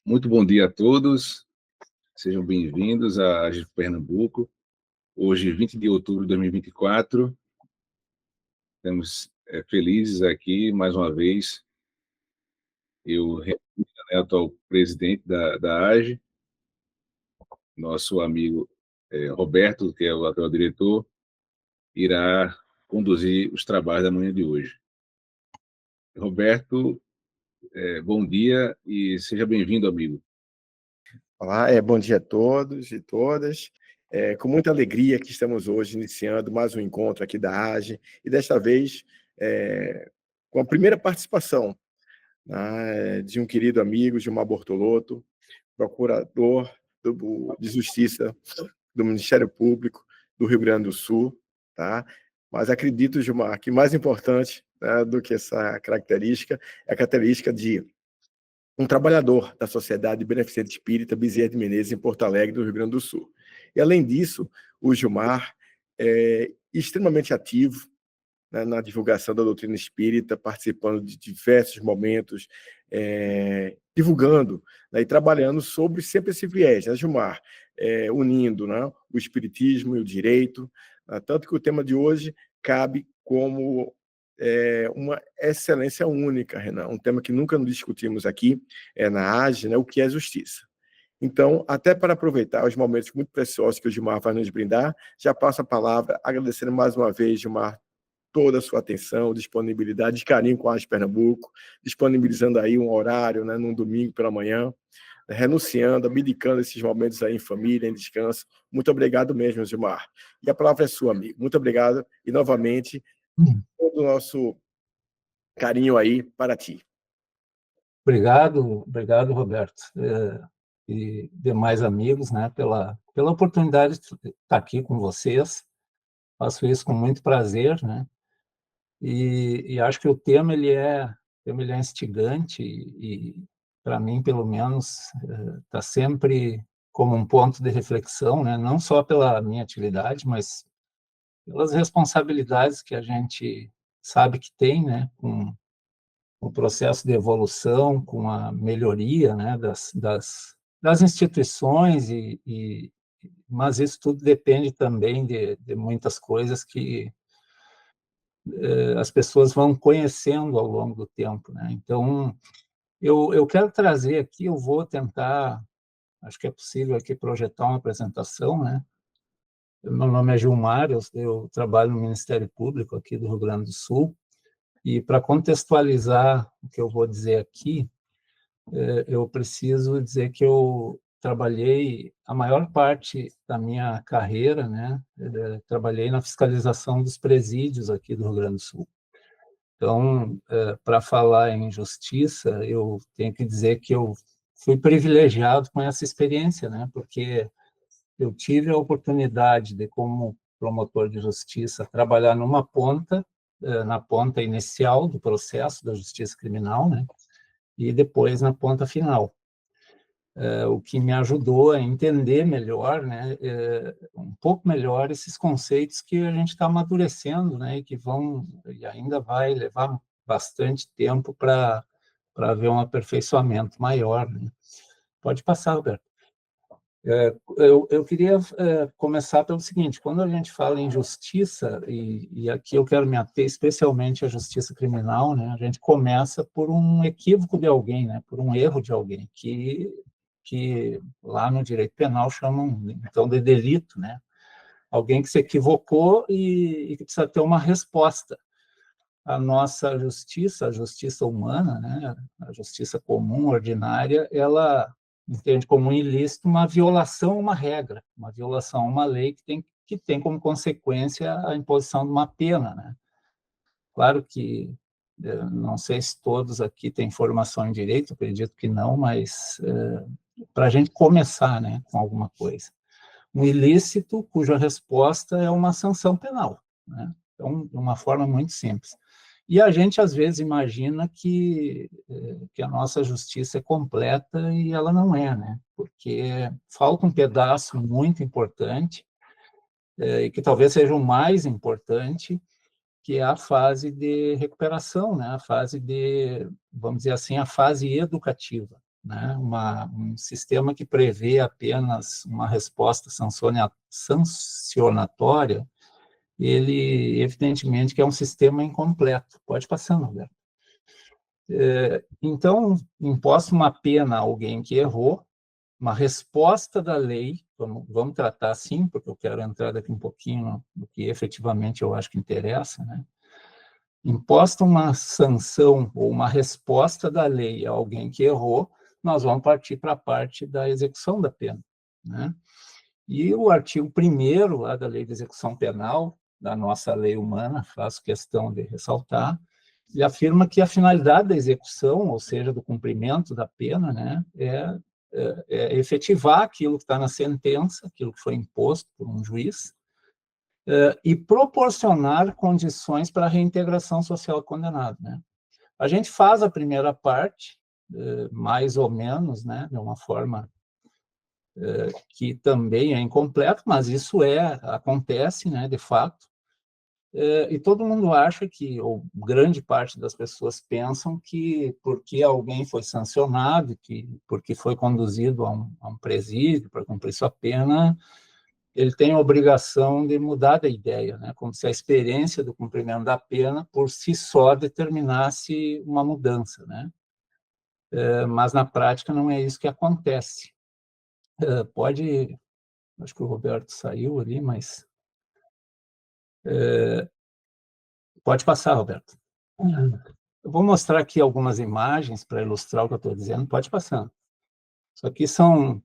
Muito bom dia a todos, sejam bem-vindos à Agir Pernambuco. Hoje, 20 de outubro de 2024, estamos felizes aqui, mais uma vez. Eu represento o atual presidente da AGE, nosso amigo Roberto, que é o atual diretor, irá conduzir os trabalhos da manhã de hoje. Roberto, bom dia e seja bem-vindo, amigo. Olá, bom dia a todos e todas. Com muita alegria que estamos hoje iniciando mais um encontro aqui da AGE, e desta vez com a primeira participação, né, de um querido amigo, Gilmar Bortolotto, procurador de Justiça do Ministério Público do Rio Grande do Sul. Tá? Mas acredito, Gilmar, que mais importante, né, do que essa característica é a característica de um trabalhador da Sociedade Beneficente Espírita Bezerra de Menezes, em Porto Alegre, do Rio Grande do Sul. E, além disso, o Gilmar é extremamente ativo, né, na divulgação da doutrina espírita, participando de diversos momentos, divulgando, né, e trabalhando sobre sempre esse viés, né, Gilmar? Unindo, né, o espiritismo e o direito, né, tanto que o tema de hoje cabe como uma excelência única, Renan, um tema que nunca discutimos aqui na AGE, né, o que é justiça. Então, até para aproveitar os momentos muito preciosos que o Gilmar vai nos brindar, já passo a palavra, agradecendo mais uma vez, Gilmar, toda a sua atenção, disponibilidade, de carinho com a AGE Pernambuco, disponibilizando aí um horário, né, num domingo pela manhã, renunciando, abdicando esses momentos aí em família, em descanso. Muito obrigado mesmo, Gilmar. E a palavra é sua, amigo. Muito obrigado e, novamente, todo o nosso carinho aí para ti. Obrigado, Roberto, e demais amigos, né, pela oportunidade de estar aqui com vocês. Faço isso com muito prazer, né? E acho que o tema ele é instigante e para mim, pelo menos, está sempre como um ponto de reflexão, né? Não só pela minha atividade, mas pelas responsabilidades que a gente sabe que tem, né, com o processo de evolução, com a melhoria, né, das instituições, mas isso tudo depende também de muitas coisas que as pessoas vão conhecendo ao longo do tempo, né? Então, eu quero trazer aqui, eu vou tentar, acho que é possível aqui projetar uma apresentação, né? Meu nome é Gilmar, eu trabalho no Ministério Público aqui do Rio Grande do Sul, e para contextualizar o que eu vou dizer aqui, eu preciso dizer que eu trabalhei a maior parte da minha carreira, né? Trabalhei na fiscalização dos presídios aqui do Rio Grande do Sul. Então, para falar em justiça, eu tenho que dizer que eu fui privilegiado com essa experiência, né? Porque eu tive a oportunidade de, como promotor de justiça, trabalhar numa ponta, na ponta inicial do processo da justiça criminal, né? E depois na ponta final. O que me ajudou a entender melhor, né, um pouco melhor esses conceitos que a gente está amadurecendo, né, e ainda vai levar bastante tempo para haver um aperfeiçoamento maior, né? Pode passar, Roberto. Eu queria começar pelo seguinte: quando a gente fala em justiça, e aqui eu quero me ater especialmente à justiça criminal, né, a gente começa por um equívoco de alguém, né, por um erro de alguém, que lá no direito penal chamam, então, de delito, né? Alguém que se equivocou e que precisa ter uma resposta. A nossa justiça, a justiça humana, né, a justiça comum, ordinária, ela entende como um ilícito uma violação a uma regra, uma violação a uma lei que tem como consequência a imposição de uma pena, né? Claro que não sei se todos aqui têm formação em direito, acredito que não, mas para a gente começar, né, com alguma coisa. Um ilícito cuja resposta é uma sanção penal, né? Então, de uma forma muito simples. E a gente, às vezes, imagina que a nossa justiça é completa e ela não é, né? Porque falta um pedaço muito importante, e que talvez seja o mais importante, que é a fase de recuperação, né? A fase de, vamos dizer assim, a fase educativa. né, um sistema que prevê apenas uma resposta sancionatória, ele, evidentemente, que é um sistema incompleto. Pode passar, Roberto. Então, imposta uma pena a alguém que errou, uma resposta da lei, vamos tratar assim, porque eu quero entrar daqui um pouquinho no que efetivamente eu acho que interessa, né? Imposta uma sanção ou uma resposta da lei a alguém que errou, nós vamos partir para a parte da execução da pena, né? E o artigo 1º lá da Lei de Execução Penal, da nossa lei humana, faço questão de ressaltar, ele afirma que a finalidade da execução, ou seja, do cumprimento da pena, né, é efetivar aquilo que está na sentença, aquilo que foi imposto por um juiz, e proporcionar condições para a reintegração social do condenado, né? A gente faz a primeira parte, mais ou menos, né, de uma forma que também é incompleta, mas isso acontece, né, de fato, e todo mundo acha que, ou grande parte das pessoas pensam que porque alguém foi sancionado, porque foi conduzido a um presídio para cumprir sua pena, ele tem a obrigação de mudar da ideia, né? Como se a experiência do cumprimento da pena, por si só, determinasse uma mudança, né? Mas, na prática, não é isso que acontece. Acho que o Roberto saiu ali, mas... Pode passar, Roberto. Eu vou mostrar aqui algumas imagens para ilustrar o que eu estou dizendo. Pode passar. Isso aqui são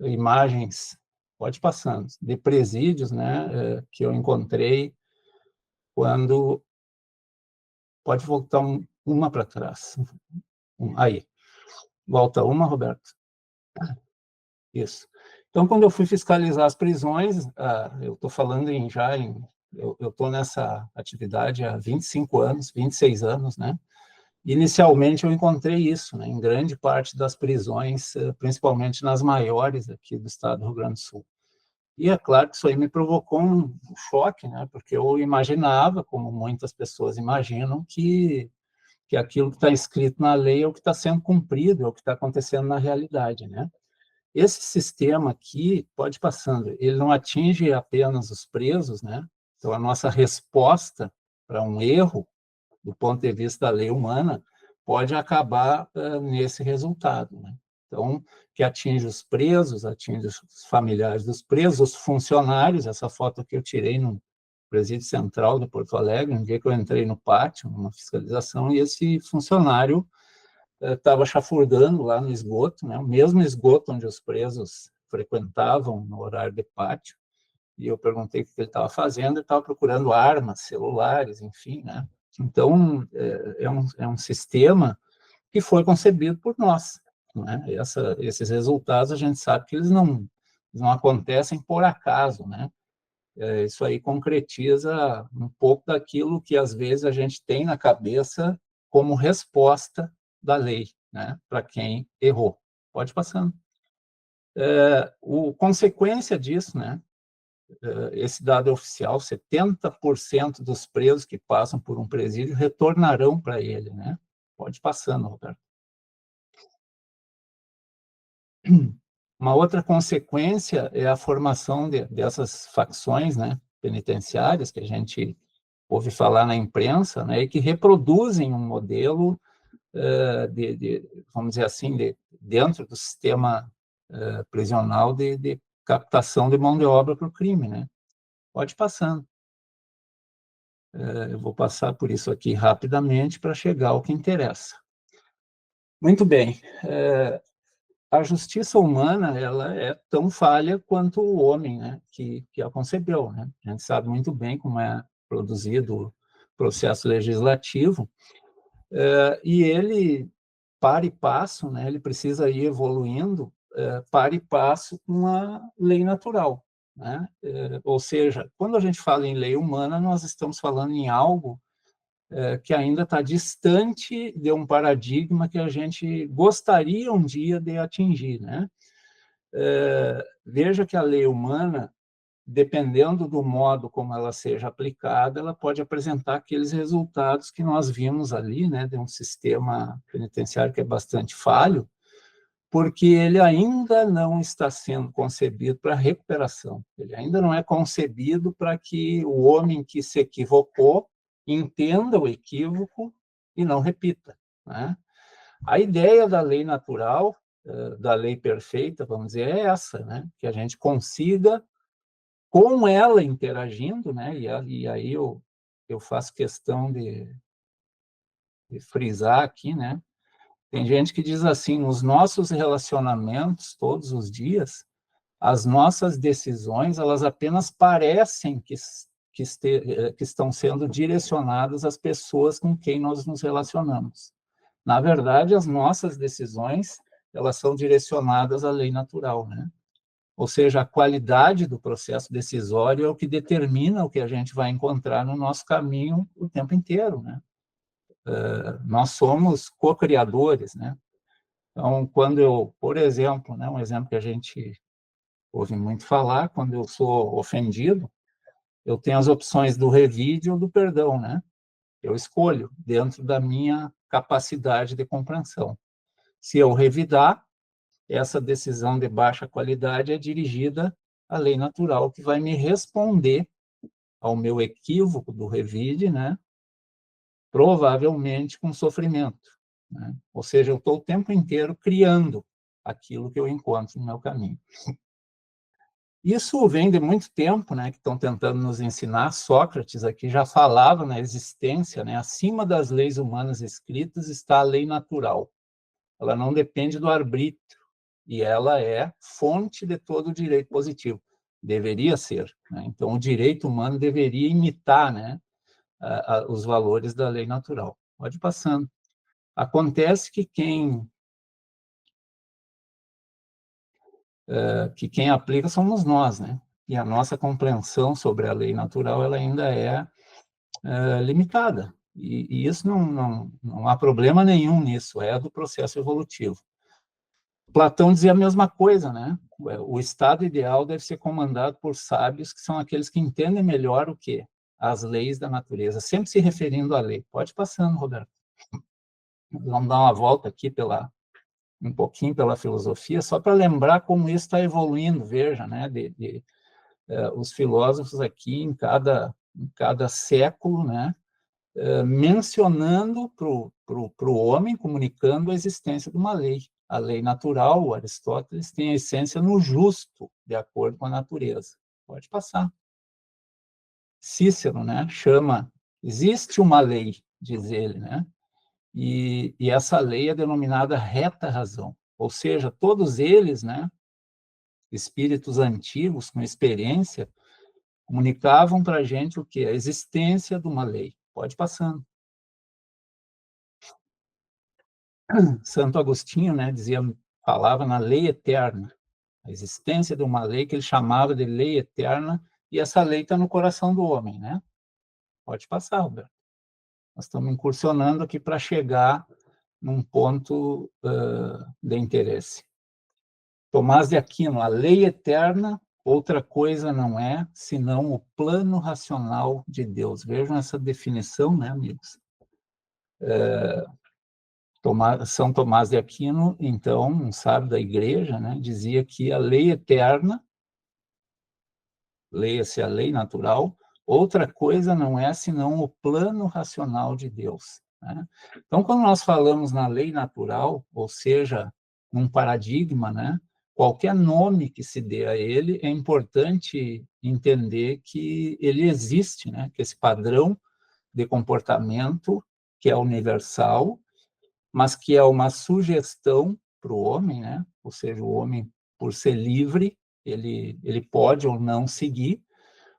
imagens, pode passando, de presídios, né, que eu encontrei quando... Pode voltar uma para trás. Aí. Volta uma, Roberto. Isso. Então, quando eu fui fiscalizar as prisões, eu estou falando eu estou nessa atividade há 25 anos, 26 anos, né? Inicialmente, eu encontrei isso, né, em grande parte das prisões, principalmente nas maiores aqui do estado do Rio Grande do Sul. E é claro que isso aí me provocou um choque, né, porque eu imaginava, como muitas pessoas imaginam, que aquilo que está escrito na lei é o que está sendo cumprido, é o que está acontecendo na realidade, né? Esse sistema aqui, pode passando, ele não atinge apenas os presos, né? Então, a nossa resposta para um erro, do ponto de vista da lei humana, pode acabar nesse resultado, né? Então, que atinge os presos, atinge os familiares dos presos, os funcionários. Essa foto que eu tirei no Presídio Central de Porto Alegre, no dia que eu entrei no pátio, numa fiscalização, e esse funcionário estava chafurdando lá no esgoto, né, o mesmo esgoto onde os presos frequentavam no horário de pátio, e eu perguntei o que ele estava fazendo. Ele estava procurando armas, celulares, enfim, né? Então, é um sistema que foi concebido por nós, né? Esses resultados, a gente sabe que eles não acontecem por acaso, né? Isso aí concretiza um pouco daquilo que, às vezes, a gente tem na cabeça como resposta da lei, né, para quem errou. Pode passando. Consequência disso, né, esse dado é oficial, 70% dos presos que passam por um presídio retornarão para ele, né? Pode passando, Roberto. Uma outra consequência é a formação dessas facções, né, penitenciárias, que a gente ouve falar na imprensa, né, e que reproduzem um modelo, vamos dizer assim, dentro do sistema prisional de captação de mão de obra para o crime, né? Pode passando. Eu vou passar por isso aqui rapidamente para chegar ao que interessa. Muito bem. A justiça humana, ela é tão falha quanto o homem, né, que a concebeu, né? A gente sabe muito bem como é produzido o processo legislativo, e ele, para e passo, né, ele precisa ir evoluindo para e passo com a lei natural, né? Ou seja, quando a gente fala em lei humana, nós estamos falando em algo que ainda está distante de um paradigma que a gente gostaria um dia de atingir, né? Veja que a lei humana, dependendo do modo como ela seja aplicada, ela pode apresentar aqueles resultados que nós vimos ali, né, de um sistema penitenciário que é bastante falho, porque ele ainda não está sendo concebido para recuperação. Ele ainda não é concebido para que o homem que se equivocou entenda o equívoco e não repita, né? A ideia da lei natural, da lei perfeita, vamos dizer, é essa, né? Que a gente consiga, com ela interagindo, né? E aí eu faço questão de frisar aqui, né? Tem gente que diz assim, nos nossos relacionamentos, todos os dias, as nossas decisões, elas apenas parecem que estão sendo direcionadas às pessoas com quem nós nos relacionamos. Na verdade, as nossas decisões, elas são direcionadas à lei natural, né? Ou seja, a qualidade do processo decisório é o que determina o que a gente vai encontrar no nosso caminho o tempo inteiro, né? Nós somos co-criadores, né? Então, quando eu, por exemplo, né, um exemplo que a gente ouve muito falar, quando eu sou ofendido, eu tenho as opções do revide ou do perdão, né? Eu escolho dentro da minha capacidade de compreensão. Se eu revidar, essa decisão de baixa qualidade é dirigida à lei natural, que vai me responder ao meu equívoco do revide, né? Provavelmente com sofrimento, né? Ou seja, eu estou o tempo inteiro criando aquilo que eu encontro no meu caminho. Isso vem de muito tempo, né, que estão tentando nos ensinar. Sócrates aqui já falava na existência, né, acima das leis humanas escritas está a lei natural. Ela não depende do arbítrio e ela é fonte de todo o direito positivo. Deveria ser, né? Então, o direito humano deveria imitar, né, os valores da lei natural. Pode ir passando. Acontece que quem aplica somos nós, né? E a nossa compreensão sobre a lei natural ela ainda é limitada. E isso não há problema nenhum nisso, é do processo evolutivo. Platão dizia a mesma coisa, né? O estado ideal deve ser comandado por sábios, que são aqueles que entendem melhor o quê? As leis da natureza, sempre se referindo à lei. Pode ir passando, Roberto. Vamos dar uma volta aqui um pouquinho pela filosofia, só para lembrar como isso está evoluindo. Veja, né? Os filósofos aqui, em cada século, né? Mencionando para o homem, comunicando a existência de uma lei. A lei natural, o Aristóteles, tem a essência no justo, de acordo com a natureza. Pode passar. Cícero, né, existe uma lei, diz ele, né, e essa lei é denominada reta razão. Ou seja, todos eles, né, espíritos antigos, com experiência, comunicavam para a gente o quê? A existência de uma lei. Pode passando. Santo Agostinho, né, falava na lei eterna, a existência de uma lei que ele chamava de lei eterna, e essa lei está no coração do homem, né? Pode passar, Roberto. Nós estamos incursionando aqui para chegar num ponto de interesse. Tomás de Aquino, a lei eterna, outra coisa não é, senão o plano racional de Deus. Vejam essa definição, né, amigos? São Tomás de Aquino, então, um sábio da igreja, né, dizia que a lei eterna, leia-se a lei natural, outra coisa não é senão o plano racional de Deus, né? Então, quando nós falamos na lei natural, ou seja, num paradigma, né, qualquer nome que se dê a ele, é importante entender que ele existe, né, que esse padrão de comportamento que é universal, mas que é uma sugestão para o homem, né? Ou seja, o homem, por ser livre, ele pode ou não seguir,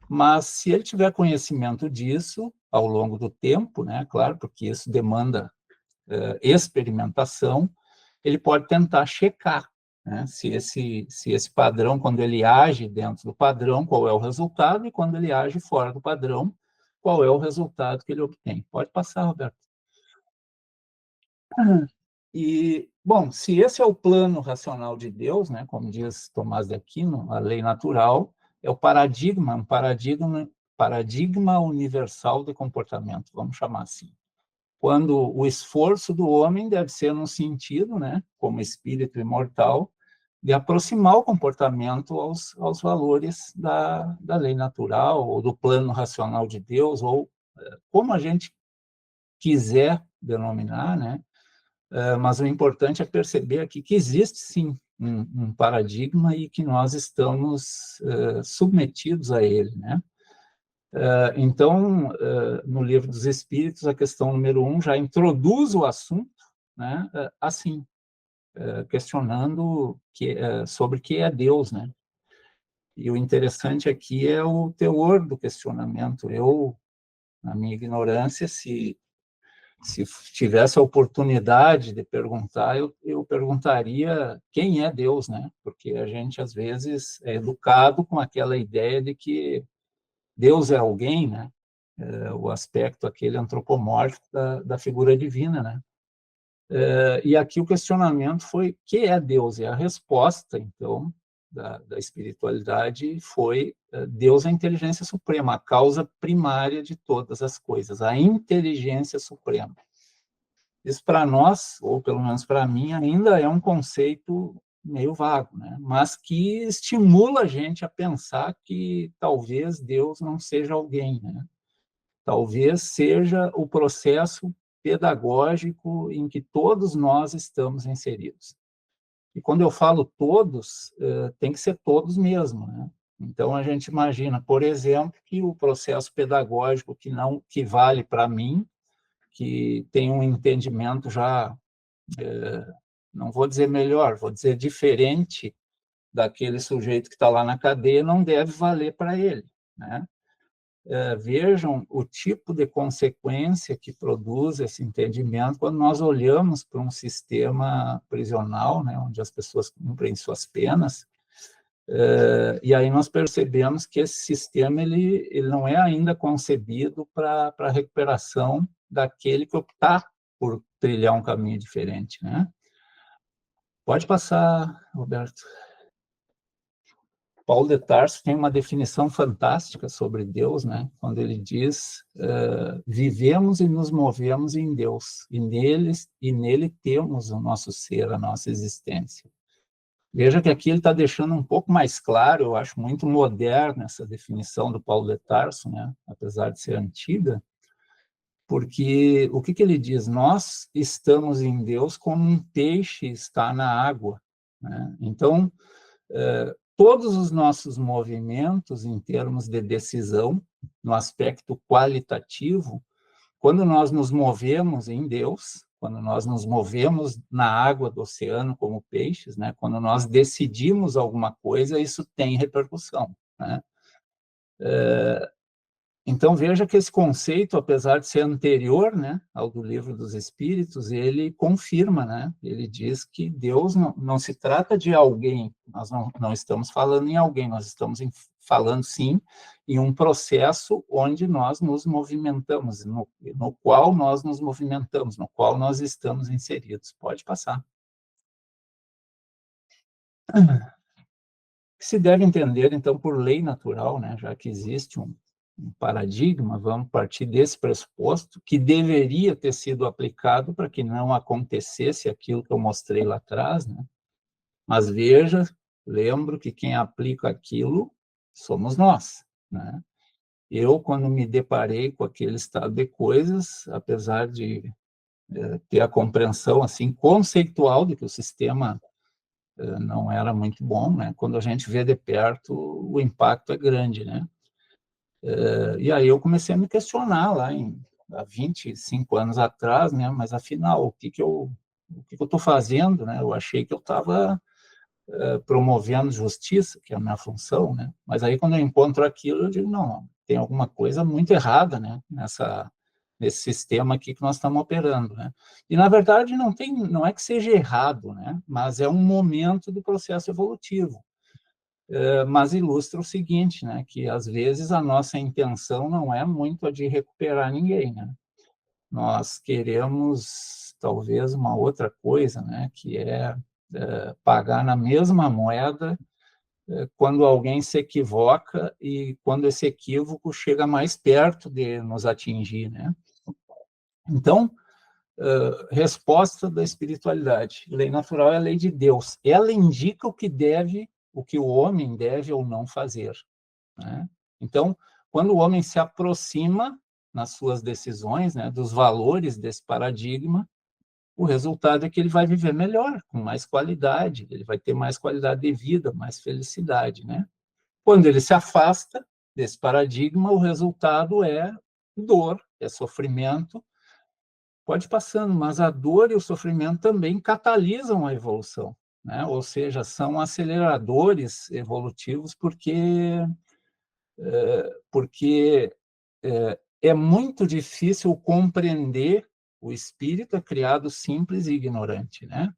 mas se ele tiver conhecimento disso ao longo do tempo, né? Claro, porque isso demanda experimentação, ele pode tentar checar, né? Se esse padrão, quando ele age dentro do padrão, qual é o resultado, e quando ele age fora do padrão, qual é o resultado que ele obtém. Pode passar, Roberto. E, bom, se esse é o plano racional de Deus, né, como diz Tomás de Aquino, a lei natural é o paradigma universal de comportamento, vamos chamar assim. quando o esforço do homem deve ser no sentido, né, como espírito imortal, de aproximar o comportamento aos valores da lei natural, ou do plano racional de Deus, ou como a gente quiser denominar, né? Mas o importante é perceber aqui que existe, sim, um paradigma e que nós estamos submetidos a ele, né? Então, no Livro dos Espíritos, a questão número 1 já introduz o assunto, né, assim, questionando sobre o que é Deus, né? E o interessante aqui é o teor do questionamento. Eu, na minha ignorância, se tivesse a oportunidade de perguntar, eu perguntaria quem é Deus, né? Porque a gente, às vezes, é educado com aquela ideia de que Deus é alguém, né? O aspecto aquele antropomórfico da figura divina, né? E aqui o questionamento foi: o que é Deus? E a resposta, então, da espiritualidade foi: Deus é a inteligência suprema, a causa primária de todas as coisas, a inteligência suprema. Isso para nós, ou pelo menos para mim, ainda é um conceito meio vago, né? Mas que estimula a gente a pensar que talvez Deus não seja alguém, né? Talvez seja o processo pedagógico em que todos nós estamos inseridos. E quando eu falo todos, tem que ser todos mesmo, né? Então a gente imagina, por exemplo, que o processo pedagógico que vale para mim, que tem um entendimento já, não vou dizer melhor, vou dizer diferente daquele sujeito que está lá na cadeia, não deve valer para ele, né? Vejam o tipo de consequência que produz esse entendimento quando nós olhamos para um sistema prisional, né, onde as pessoas cumprem suas penas, e aí nós percebemos que esse sistema ele não é ainda concebido para a recuperação daquele que optar por trilhar um caminho diferente, né? Pode passar, Roberto. Paulo de Tarso tem uma definição fantástica sobre Deus, né? Quando ele diz: vivemos e nos movemos em Deus, e nele temos o nosso ser, a nossa existência. Veja que aqui ele está deixando um pouco mais claro, eu acho muito moderna essa definição do Paulo de Tarso, né? Apesar de ser antiga, porque o que ele diz? Nós estamos em Deus como um peixe está na água, né? Então, todos os nossos movimentos em termos de decisão, no aspecto qualitativo, quando nós nos movemos em Deus, quando nós nos movemos na água do oceano como peixes, né? Quando nós decidimos alguma coisa, isso tem repercussão, né? Então, veja que esse conceito, apesar de ser anterior, né, ao do Livro dos Espíritos, ele confirma, né? Ele diz que Deus não se trata de alguém, nós não estamos falando em alguém, nós estamos falando, sim, em um processo onde nós nos movimentamos, no qual nós nos movimentamos, no qual nós estamos inseridos. Pode passar. Se deve entender, então, por lei natural, né, já que existe um paradigma, vamos partir desse pressuposto, que deveria ter sido aplicado para que não acontecesse aquilo que eu mostrei lá atrás, né? Mas veja, lembro que quem aplica aquilo somos nós, né? Eu, quando me deparei com aquele estado de coisas, apesar de ter a compreensão assim conceitual de que o sistema não era muito bom, né? Quando a gente vê de perto, o impacto é grande, né? E aí eu comecei a me questionar lá há 25 anos atrás, né? Mas afinal, o que eu estou fazendo, né? Eu achei que eu estava promovendo justiça, que é a minha função, né? Mas aí quando eu encontro aquilo, eu digo, não, tem alguma coisa muito errada, né? Nesse sistema aqui que nós estamos operando, né? E na verdade não é que seja errado, né? Mas é um momento do processo evolutivo. Mas ilustra o seguinte, né, que às vezes a nossa intenção não é muito a de recuperar ninguém, né? Nós queremos talvez uma outra coisa, né, que é pagar na mesma moeda quando alguém se equivoca e quando esse equívoco chega mais perto de nos atingir, né? Então, resposta da espiritualidade. Lei natural é a lei de Deus. Ela indica o que o homem deve ou não fazer, né? Então, quando o homem se aproxima nas suas decisões, né, dos valores desse paradigma, o resultado é que ele vai viver melhor, com mais qualidade, ele vai ter mais qualidade de vida, mais felicidade, né? Quando ele se afasta desse paradigma, o resultado é dor, é sofrimento. Pode ir passando, mas a dor e o sofrimento também catalisam a evolução, né? Ou seja, são aceleradores evolutivos porque é muito difícil compreender o espírito criado simples e ignorante, né?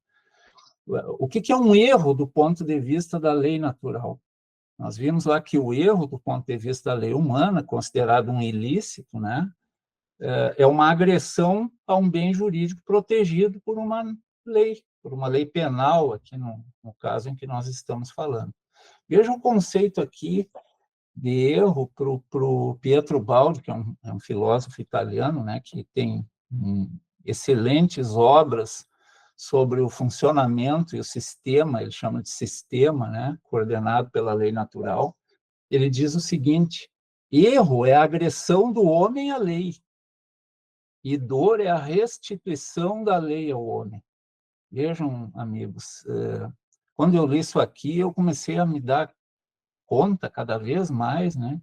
O que é um erro do ponto de vista da lei natural? Nós vimos lá que o erro do ponto de vista da lei humana, considerado um ilícito, né, é uma agressão a um bem jurídico protegido por uma lei penal, aqui no caso em que nós estamos falando. Veja o conceito aqui de erro para o Pietro Baldi, que é um filósofo italiano, né, que tem excelentes obras sobre o funcionamento e o sistema, ele chama de sistema, né, coordenado pela lei natural. Ele diz o seguinte: erro é a agressão do homem à lei, e dor é a restituição da lei ao homem. Vejam, amigos, quando eu li isso aqui, eu comecei a me dar conta cada vez mais, né,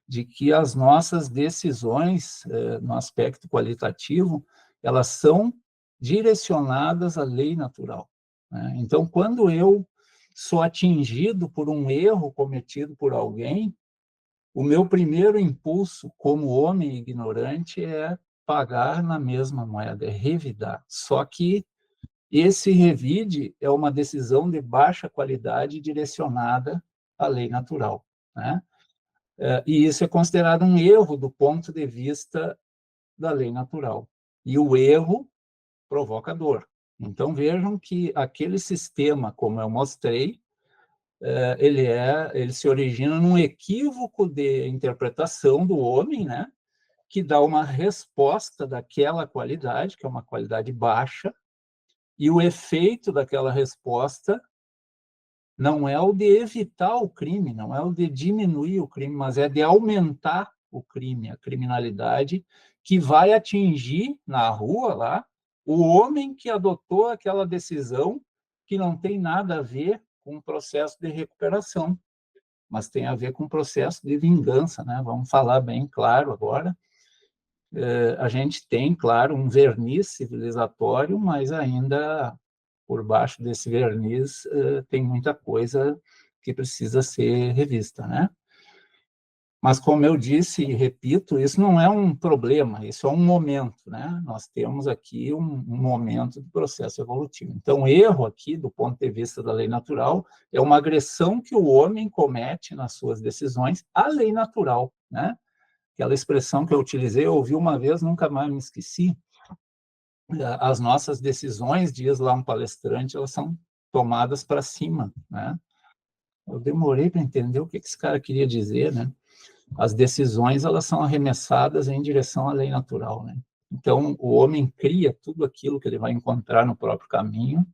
de que as nossas decisões, no aspecto qualitativo, elas são direcionadas à lei natural, né? Então, quando eu sou atingido por um erro cometido por alguém, o meu primeiro impulso, como homem ignorante, é pagar na mesma moeda, é revidar. Só que esse revide é uma decisão de baixa qualidade direcionada à lei natural, né? E isso é considerado um erro do ponto de vista da lei natural. E o erro provoca dor. Então, vejam que aquele sistema, como eu mostrei, ele se origina num equívoco de interpretação do homem, né, que dá uma resposta daquela qualidade, que é uma qualidade baixa, e o efeito daquela resposta não é o de evitar o crime, não é o de diminuir o crime, mas é de aumentar o crime, a criminalidade, que vai atingir na rua lá o homem que adotou aquela decisão que não tem nada a ver com o processo de recuperação, mas tem a ver com o processo de vingança, né? Vamos falar bem claro agora. A gente tem, claro, um verniz civilizatório, mas ainda por baixo desse verniz tem muita coisa que precisa ser revista, né? Mas, como eu disse e repito, isso não é um problema, isso é um momento, né? Nós temos aqui um momento do processo evolutivo. Então, o erro aqui, do ponto de vista da lei natural, é uma agressão que o homem comete nas suas decisões à lei natural, né? Aquela expressão que eu utilizei, eu ouvi uma vez, nunca mais me esqueci. As nossas decisões, diz lá um palestrante, elas são tomadas para cima, né? Eu demorei para entender o que esse cara queria dizer, né? As decisões, elas são arremessadas em direção à lei natural, né? Então, o homem cria tudo aquilo que ele vai encontrar no próprio caminho,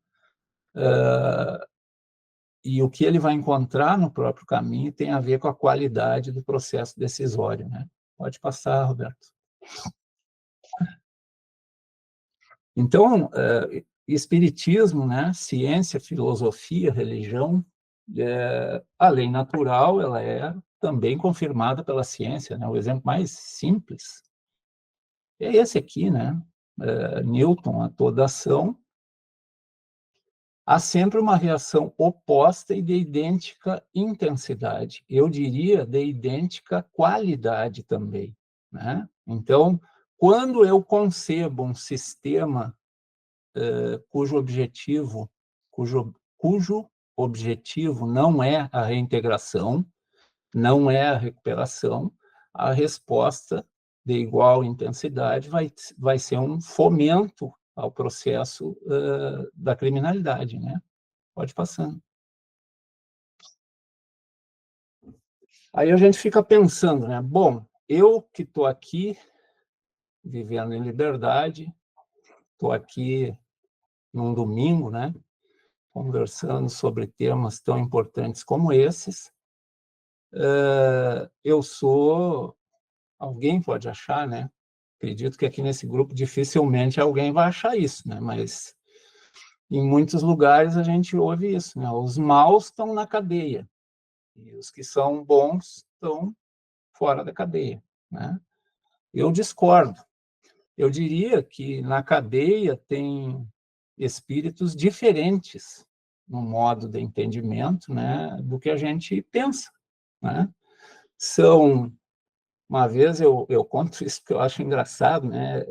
e o que ele vai encontrar no próprio caminho tem a ver com a qualidade do processo decisório, né? Pode passar, Roberto. Então, espiritismo, né, ciência, filosofia, religião, a lei natural, ela é também confirmada pela ciência, né? O exemplo mais simples é esse aqui, né? Newton, a toda ação, há sempre uma reação oposta e de idêntica intensidade. Eu diria de idêntica qualidade também, né? Então, quando eu concebo um sistema cujo objetivo não é a reintegração, não é a recuperação, a resposta de igual intensidade vai ser um fomento ao processo da criminalidade, né? Pode passando. Aí a gente fica pensando, né? Bom, eu que estou aqui, vivendo em liberdade, estou aqui num domingo, né, conversando sobre temas tão importantes como esses. Eu sou... Alguém pode achar, né? Acredito que aqui nesse grupo dificilmente alguém vai achar isso, né? Mas em muitos lugares a gente ouve isso, né? Os maus estão na cadeia e os que são bons estão fora da cadeia, né? Eu discordo. Eu diria que na cadeia tem espíritos diferentes no modo de entendimento, né, do que a gente pensa, né? São... Uma vez eu conto isso que eu acho engraçado, né?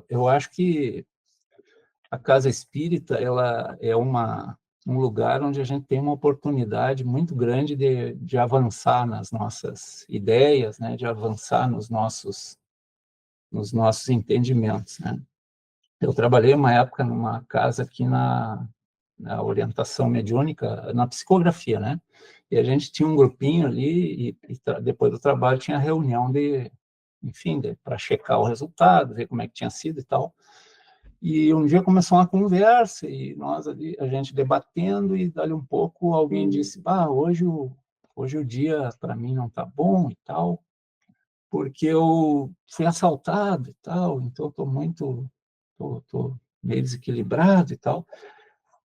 Eu acho que a casa espírita ela é um lugar onde a gente tem uma oportunidade muito grande de avançar nas nossas ideias, né? De avançar nos nossos entendimentos, né? Eu trabalhei uma época numa casa aqui na orientação mediúnica, na psicografia, né? E a gente tinha um grupinho ali e depois do trabalho tinha reunião enfim, para checar o resultado, ver como é que tinha sido e tal. E um dia começou uma conversa e nós ali, a gente debatendo e dali um pouco alguém disse: hoje o dia para mim não está bom e tal, porque eu fui assaltado e tal, então estou meio desequilibrado e tal.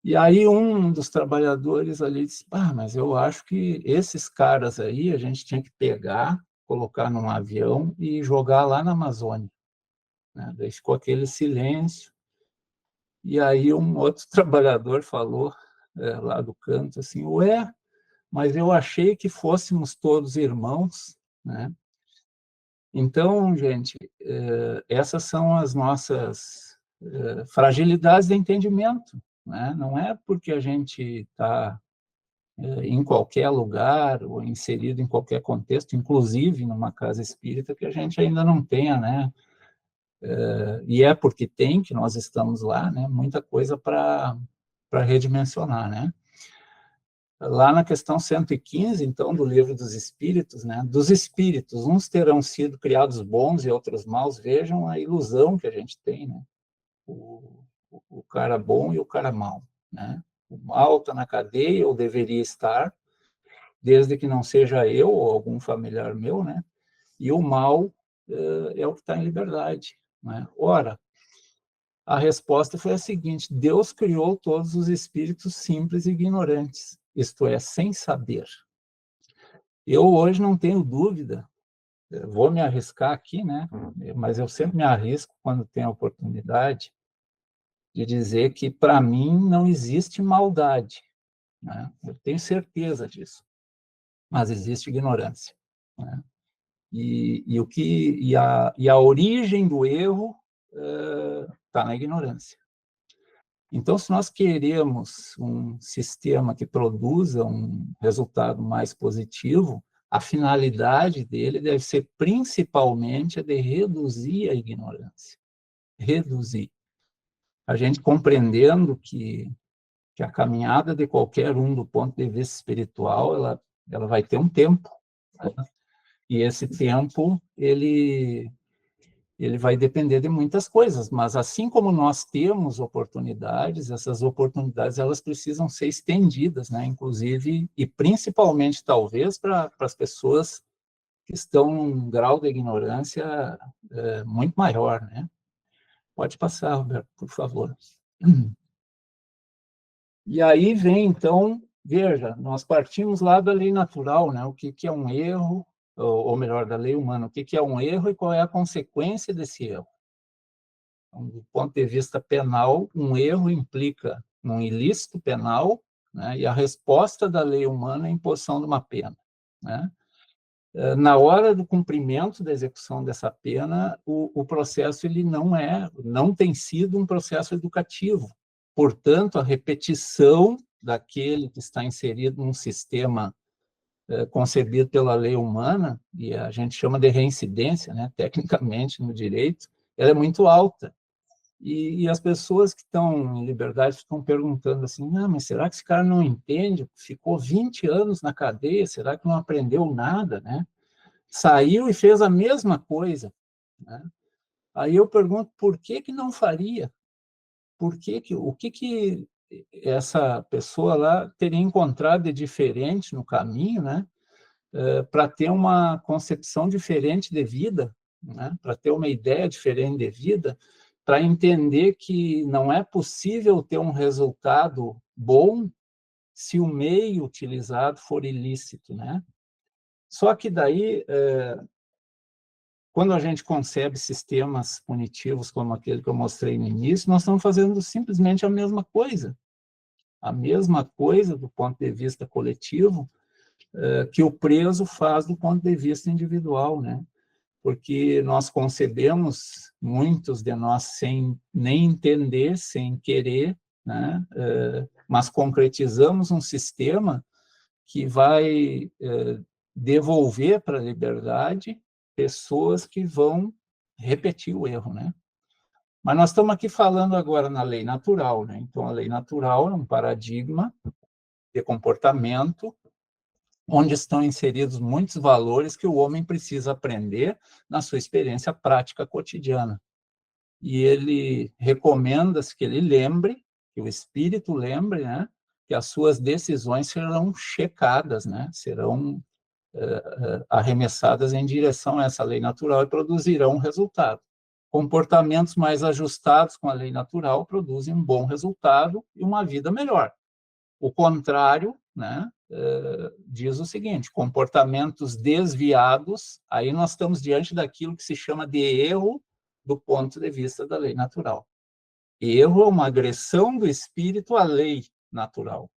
E aí um dos trabalhadores ali disse: mas eu acho que esses caras aí a gente tinha que pegar, colocar num avião e jogar lá na Amazônia, né? Daí ficou aquele silêncio. E aí um outro trabalhador falou, lá do canto, assim: ué, mas eu achei que fôssemos todos irmãos, né? Então, gente, essas são as nossas fragilidades de entendimento, né? Não é porque a gente está em qualquer lugar ou inserido em qualquer contexto, inclusive numa casa espírita, que a gente ainda não tenha, né? E é porque tem que nós estamos lá, né? Muita coisa para redimensionar, né? Lá na questão 115, então, do Livro dos Espíritos, né? Dos espíritos, uns terão sido criados bons e outros maus. Vejam a ilusão que a gente tem, né? O cara bom e o cara mau, né? O mal está na cadeia, ou deveria estar, desde que não seja eu ou algum familiar meu, né? E o mal é o que está em liberdade, né? Ora, a resposta foi a seguinte: Deus criou todos os espíritos simples e ignorantes, isto é, sem saber. Eu hoje não tenho dúvida, vou me arriscar aqui, né? Mas eu sempre me arrisco quando tenho a oportunidade de dizer que, para mim, não existe maldade, né? Eu tenho certeza disso, mas existe ignorância, né? E a origem do erro está na ignorância. Então, se nós queremos um sistema que produza um resultado mais positivo, a finalidade dele deve ser principalmente a de reduzir a ignorância. Reduzir. A gente compreendendo que a caminhada de qualquer um do ponto de vista espiritual, ela vai ter um tempo, né? E esse tempo, ele vai depender de muitas coisas, mas assim como nós temos oportunidades, essas oportunidades elas precisam ser estendidas, né? Inclusive, e principalmente, talvez, para as pessoas que estão num grau de ignorância muito maior, né? Pode passar, Roberto, por favor. E aí vem, então, veja, nós partimos lá da lei natural, né? O que é um erro, ou melhor, da lei humana, o que é um erro e qual é a consequência desse erro. Então, do ponto de vista penal, um erro implica um ilícito penal, né? E a resposta da lei humana é a imposição de uma pena, né? Na hora do cumprimento da execução dessa pena, o processo ele não tem sido um processo educativo. Portanto, a repetição daquele que está inserido num sistema concebido pela lei humana, e a gente chama de reincidência, né, tecnicamente no direito, ela é muito alta. E as pessoas que estão em liberdade ficam perguntando assim: mas será que esse cara não entende? Ficou 20 anos na cadeia, será que não aprendeu nada, né? Saiu e fez a mesma coisa, né? Aí eu pergunto, por que que não faria? O que essa pessoa lá teria encontrado de diferente no caminho, né? Para ter uma concepção diferente de vida, né? Para ter uma ideia diferente de vida, para entender que não é possível ter um resultado bom se o meio utilizado for ilícito, né? Só que daí, quando a gente concebe sistemas punitivos como aquele que eu mostrei no início, nós estamos fazendo simplesmente a mesma coisa do ponto de vista coletivo, que o preso faz do ponto de vista individual, né? Porque nós concebemos, muitos de nós, sem nem entender, sem querer, né? Mas concretizamos um sistema que vai devolver para a liberdade pessoas que vão repetir o erro, né? Mas nós estamos aqui falando agora na lei natural, né? Então, a lei natural é um paradigma de comportamento onde estão inseridos muitos valores que o homem precisa aprender na sua experiência prática cotidiana. E ele recomenda-se que ele lembre, que o espírito lembre, né, que as suas decisões serão checadas, né, serão arremessadas em direção a essa lei natural e produzirão um resultado. Comportamentos mais ajustados com a lei natural produzem um bom resultado e uma vida melhor. O contrário, né, diz o seguinte: comportamentos desviados, aí nós estamos diante daquilo que se chama de erro do ponto de vista da lei natural. Erro é uma agressão do espírito à lei natural.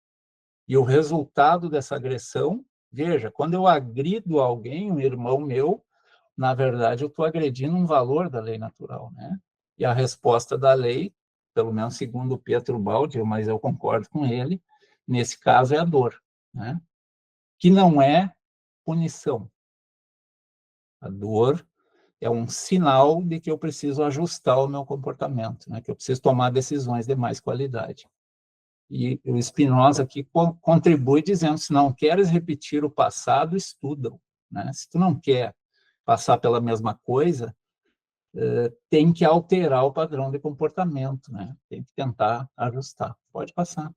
E o resultado dessa agressão, veja, quando eu agrido alguém, um irmão meu, na verdade eu estou agredindo um valor da lei natural, né? E a resposta da lei, pelo menos segundo Pietro Baldi, mas eu concordo com ele, nesse caso é a dor, né? Que não é punição. A dor é um sinal de que eu preciso ajustar o meu comportamento, né? Que eu preciso tomar decisões de mais qualidade. E o Spinoza aqui contribui dizendo: se não queres repetir o passado, estuda-o, né? Se tu não quer passar pela mesma coisa, tem que alterar o padrão de comportamento, né? Tem que tentar ajustar. Pode passar.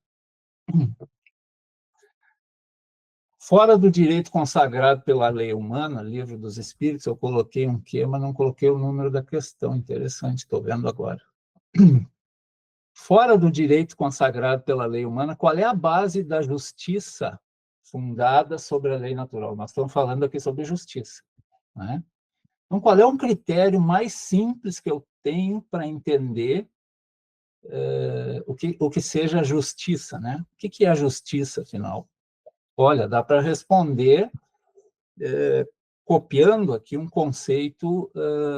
Fora do direito consagrado pela lei humana, Livro dos Espíritos, eu coloquei um quê, mas não coloquei o número da questão. Interessante, estou vendo agora. Fora do direito consagrado pela lei humana, qual é a base da justiça fundada sobre a lei natural? Nós estamos falando aqui sobre justiça, né? Então, qual é o critério mais simples que eu tenho para entender o que seja justiça, né? O que é a justiça, afinal? Olha, dá para responder copiando aqui um conceito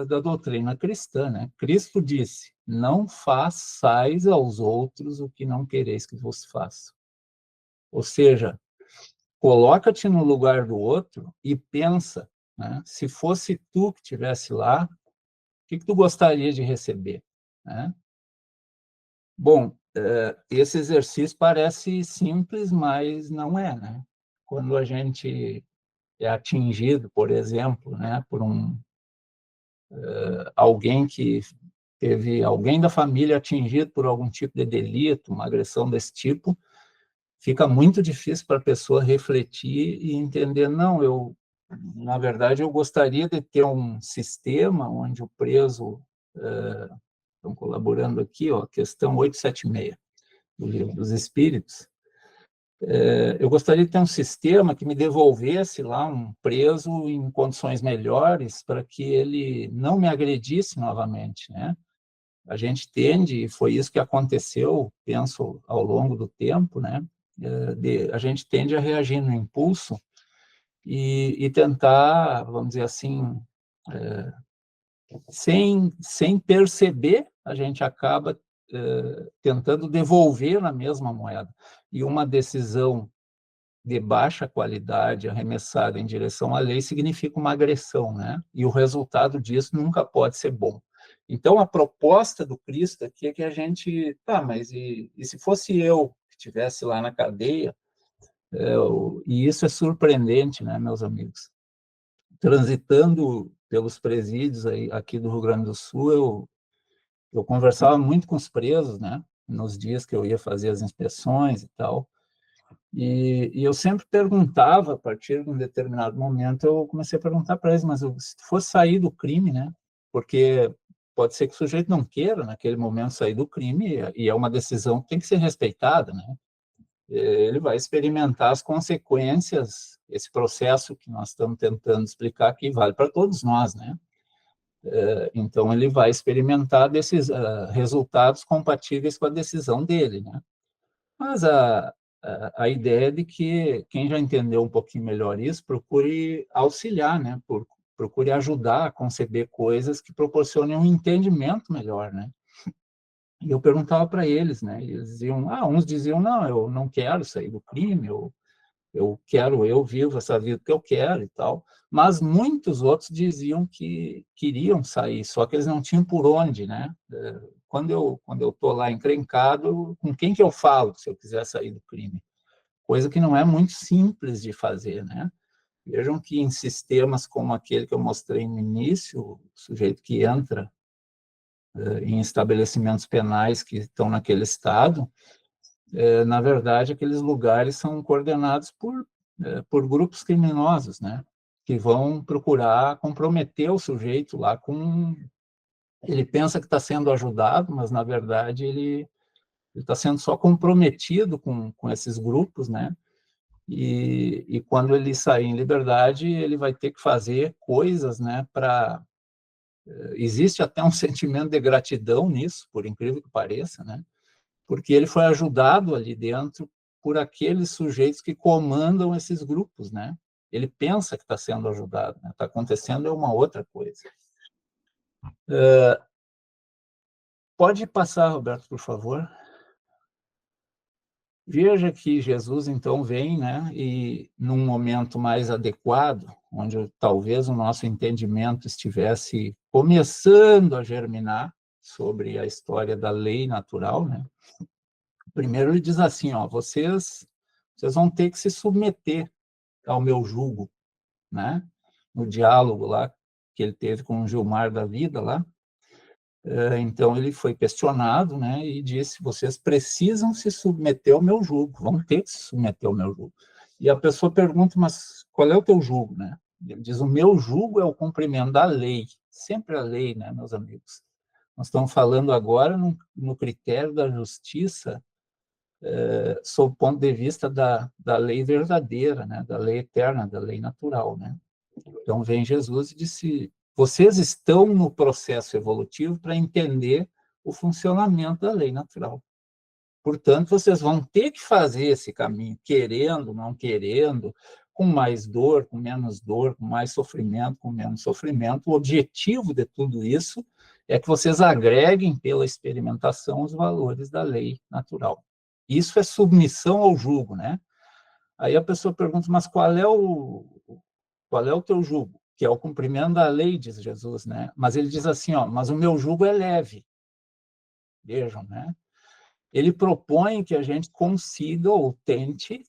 da doutrina cristã, né? Cristo disse: não façais aos outros o que não quereis que vos façam. Ou seja, coloca-te no lugar do outro e pensa, né? Se fosse tu que estivesse lá, o que tu gostaria de receber, né? Bom, esse exercício parece simples, mas não é, né? Quando a gente é atingido, por exemplo, né, por alguém que teve alguém da família atingido por algum tipo de delito, uma agressão desse tipo, fica muito difícil para a pessoa refletir e entender: não, na verdade, eu gostaria de ter um sistema onde o preso, estão colaborando aqui, ó, questão 876 do Livro dos Espíritos, eu gostaria de ter um sistema que me devolvesse lá um preso em condições melhores para que ele não me agredisse novamente, né? A gente tende, e foi isso que aconteceu, penso, ao longo do tempo, né? A gente tende a reagir no impulso e tentar, vamos dizer assim, sem perceber, a gente acaba tentando devolver na mesma moeda. E uma decisão de baixa qualidade arremessada em direção à lei significa uma agressão, né? E o resultado disso nunca pode ser bom. Então, a proposta do Cristo aqui é que a gente... mas e se fosse eu que estivesse lá na cadeia? E isso é surpreendente, né, meus amigos? transitando pelos presídios aqui do Rio Grande do Sul, eu conversava muito com os presos, né? Nos dias que eu ia fazer as inspeções e tal. E eu sempre perguntava, a partir de um determinado momento, eu comecei a perguntar para eles, mas se for sair do crime, né? Porque pode ser que o sujeito não queira, naquele momento, sair do crime, e é uma decisão que tem que ser respeitada, né? Ele vai experimentar as consequências, esse processo que nós estamos tentando explicar aqui vale para todos nós, né? Então, ele vai experimentar desses resultados compatíveis com a decisão dele, né? Mas a ideia é de que quem já entendeu um pouquinho melhor isso, procure auxiliar, né? Procure ajudar a conceber coisas que proporcionem um entendimento melhor, né? E eu perguntava para eles, né? E eles diziam, uns diziam, não, eu não quero sair do crime, eu vivo essa vida que eu quero e tal. Mas muitos outros diziam que queriam sair, só que eles não tinham por onde, né? Quando eu estou lá encrencado, com quem que eu falo se eu quiser sair do crime? Coisa que não é muito simples de fazer, né? Vejam que em sistemas como aquele que eu mostrei no início, o sujeito que entra em estabelecimentos penais que estão naquele estado, na verdade, aqueles lugares são coordenados por grupos criminosos, né? Que vão procurar comprometer o sujeito lá com... Ele pensa que está sendo ajudado, mas, na verdade, ele está sendo só comprometido com esses grupos, né? E quando ele sair em liberdade, ele vai ter que fazer coisas, né? Existe até um sentimento de gratidão nisso, por incrível que pareça, né? Porque ele foi ajudado ali dentro por aqueles sujeitos que comandam esses grupos, né? Ele pensa que está sendo ajudado, né? Está acontecendo uma outra coisa. Pode passar, Roberto, por favor. Veja que Jesus, então, vem, né? E num momento mais adequado, onde talvez o nosso entendimento estivesse começando a germinar sobre a história da lei natural, né? Primeiro ele diz assim, vocês vão ter que se submeter ao meu jugo, né? No diálogo lá que ele teve com o Gilmar da Vida lá. Então ele foi questionado, né? E disse: vocês precisam se submeter ao meu jugo, vão ter que se submeter ao meu jugo. E a pessoa pergunta: mas qual é o teu jugo, né? Ele diz: o meu jugo é o cumprimento da lei, sempre a lei, né, meus amigos? Nós estamos falando agora no critério da justiça, sob o ponto de vista da lei verdadeira, né, da lei eterna, da lei natural, né? Então vem Jesus e disse: vocês estão no processo evolutivo para entender o funcionamento da lei natural. Portanto, vocês vão ter que fazer esse caminho, querendo, não querendo, com mais dor, com mais sofrimento, com menos sofrimento. O objetivo de tudo isso é que vocês agreguem pela experimentação os valores da lei natural. Isso é submissão ao jugo, né? Aí a pessoa pergunta: mas qual é o teu jugo? Que é o cumprimento da lei, diz Jesus, né? Mas ele diz assim, mas o meu jugo é leve. Vejam, né? Ele propõe que a gente consiga ou tente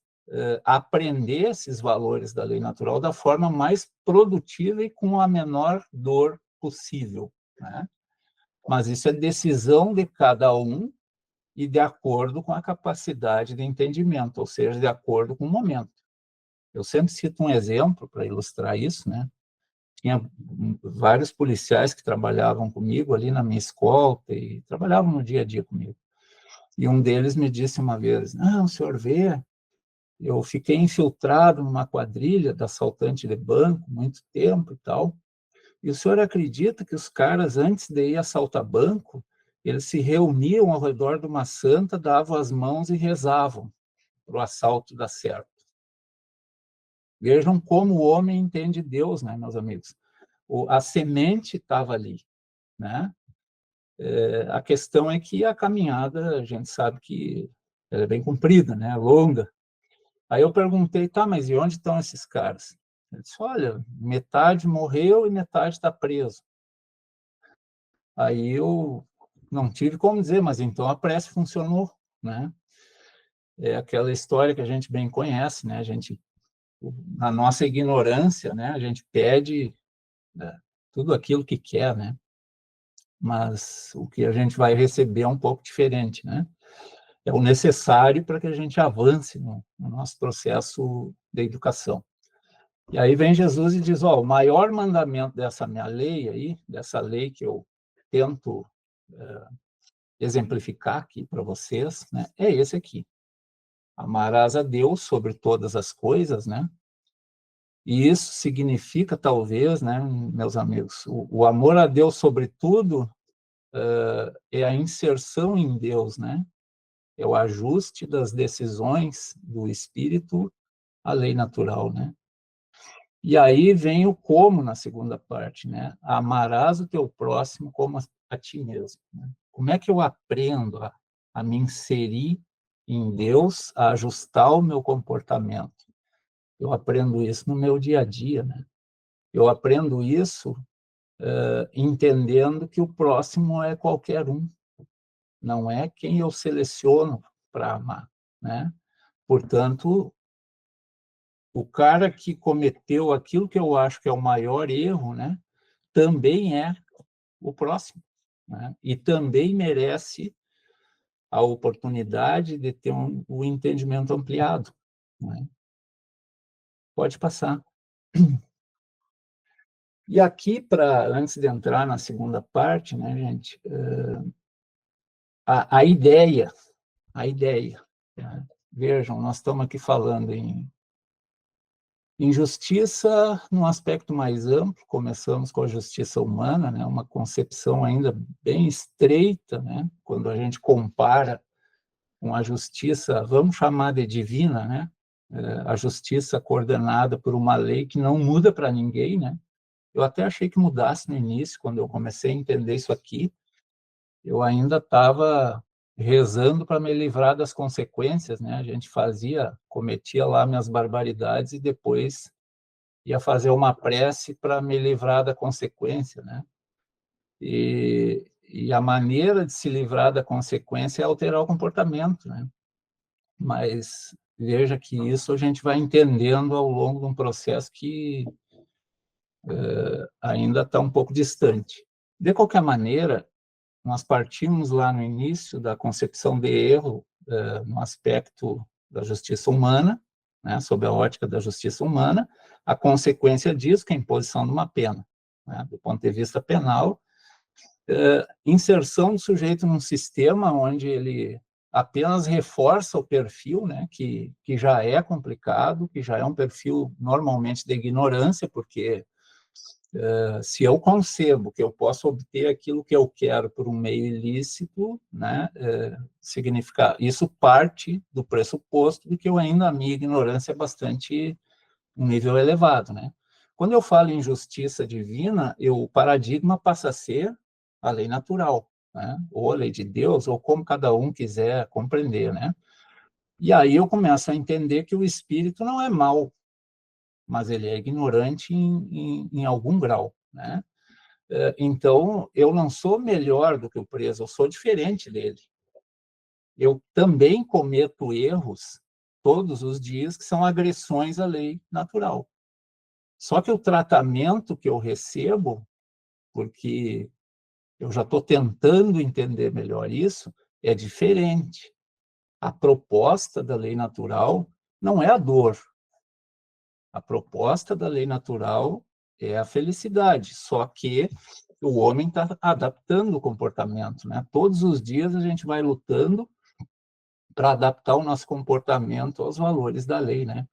aprender esses valores da lei natural da forma mais produtiva e com a menor dor possível, né? Mas isso é decisão de cada um e de acordo com a capacidade de entendimento, ou seja, de acordo com o momento. Eu sempre cito um exemplo para ilustrar isso, né? Tinha vários policiais que trabalhavam comigo ali na minha escolta e trabalhavam no dia a dia comigo. E um deles me disse uma vez: não, o senhor vê, eu fiquei infiltrado numa quadrilha de assaltante de banco muito tempo e tal, e o senhor acredita que os caras, antes de ir assaltar banco, eles se reuniam ao redor de uma santa, davam as mãos e rezavam para o assalto dar certo. Vejam como o homem entende Deus, né, meus amigos? A semente estava ali, né? A questão é que a caminhada, a gente sabe que ela é bem comprida, né? Longa. Aí eu perguntei: tá, mas e onde estão esses caras? Ele disse: olha, metade morreu e metade está preso. Aí eu não tive como dizer, mas então a prece funcionou, né? É aquela história que a gente bem conhece, né? A gente na nossa ignorância, né, a gente pede tudo aquilo que quer, né? Mas o que a gente vai receber é um pouco diferente, né? É o necessário para que a gente avance no nosso processo de educação. E aí vem Jesus e diz, o maior mandamento dessa minha lei aí, dessa lei que eu tento exemplificar aqui para vocês, né, é esse aqui. Amarás a Deus sobre todas as coisas, né? E isso significa, talvez, né, meus amigos, o amor a Deus sobre tudo é a inserção em Deus, né? É o ajuste das decisões do espírito à lei natural, né? E aí vem o como na segunda parte, né? Amarás o teu próximo como a ti mesmo. Né? Como é que eu aprendo a me inserir em Deus, a ajustar o meu comportamento? Eu aprendo isso no meu dia a dia, né? Eu aprendo isso entendendo que o próximo é qualquer um, não é quem eu seleciono para amar, né? Portanto, o cara que cometeu aquilo que eu acho que é o maior erro, né, também é o próximo, né? E também merece a oportunidade de ter um entendimento ampliado, né? Pode passar. E aqui, antes de entrar na segunda parte, né, gente, a ideia, né? Vejam, nós estamos aqui falando em justiça num aspecto mais amplo, começamos com a justiça humana, né, uma concepção ainda bem estreita, né, quando a gente compara com a justiça, vamos chamar de divina, né, a justiça coordenada por uma lei que não muda para ninguém, né. Eu até achei que mudasse no início, quando eu comecei a entender isso aqui, eu ainda estava rezando para me livrar das consequências, né, a gente cometia lá minhas barbaridades e depois ia fazer uma prece para me livrar da consequência, né? E a maneira de se livrar da consequência é alterar o comportamento, né? Mas veja que isso a gente vai entendendo ao longo de um processo que ainda está um pouco distante. De qualquer maneira, nós partimos lá no início da concepção de erro no aspecto da justiça humana, né, sob a ótica da justiça humana, a consequência disso, que é a imposição de uma pena. Né, do ponto de vista penal, inserção do sujeito num sistema onde ele apenas reforça o perfil, né, que já é complicado, que já é um perfil normalmente de ignorância, porque se eu concebo que eu posso obter aquilo que eu quero por um meio ilícito, né, significa, isso parte do pressuposto de que a minha ignorância é bastante um nível elevado, né? Quando eu falo em justiça divina, o paradigma passa a ser a lei natural, né? Ou a lei de Deus, ou como cada um quiser compreender, né? E aí eu começo a entender que o espírito não é mau, mas ele é ignorante em algum grau, né? Então, eu não sou melhor do que o preso, eu sou diferente dele. Eu também cometo erros todos os dias que são agressões à lei natural. Só que o tratamento que eu recebo, porque eu já estou tentando entender melhor isso, é diferente. A proposta da lei natural não é a dor. A proposta da lei natural é a felicidade, só que o homem está adaptando o comportamento, né? Todos os dias a gente vai lutando para adaptar o nosso comportamento aos valores da lei, né?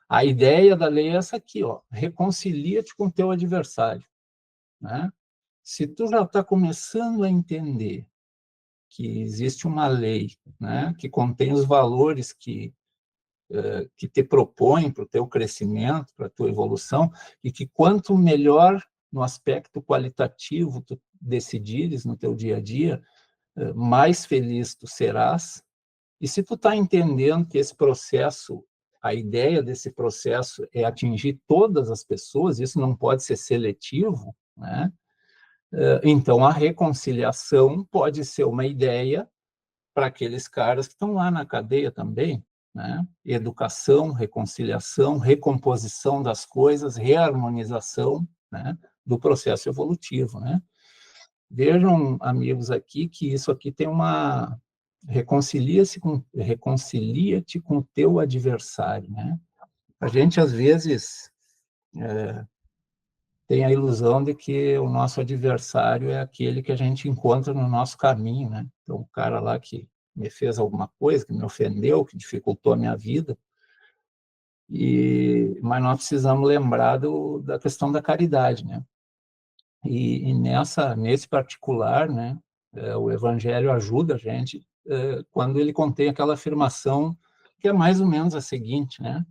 A ideia da lei é essa aqui, ó, reconcilia-te com teu adversário, né? Se tu já está começando a entender que existe uma lei, né, que contém os valores que te propõem para o teu crescimento, para a tua evolução, e que quanto melhor no aspecto qualitativo tu decidires no teu dia a dia, mais feliz tu serás. E se tu está entendendo que esse processo, a ideia desse processo é atingir todas as pessoas, isso não pode ser seletivo, né? Então a reconciliação pode ser uma ideia para aqueles caras que estão lá na cadeia também, né? Educação, reconciliação, recomposição das coisas, reharmonização, né? Do processo evolutivo, né? Vejam, amigos, aqui que isso aqui tem uma... reconcilia-te com o teu adversário, né? A gente, às vezes, tem a ilusão de que o nosso adversário é aquele que a gente encontra no nosso caminho, né? Então, o cara lá que me fez alguma coisa, que me ofendeu, que dificultou a minha vida, mas nós precisamos lembrar da questão da caridade, né? E nesse particular, né, o Evangelho ajuda a gente quando ele contém aquela afirmação que é mais ou menos a seguinte, né?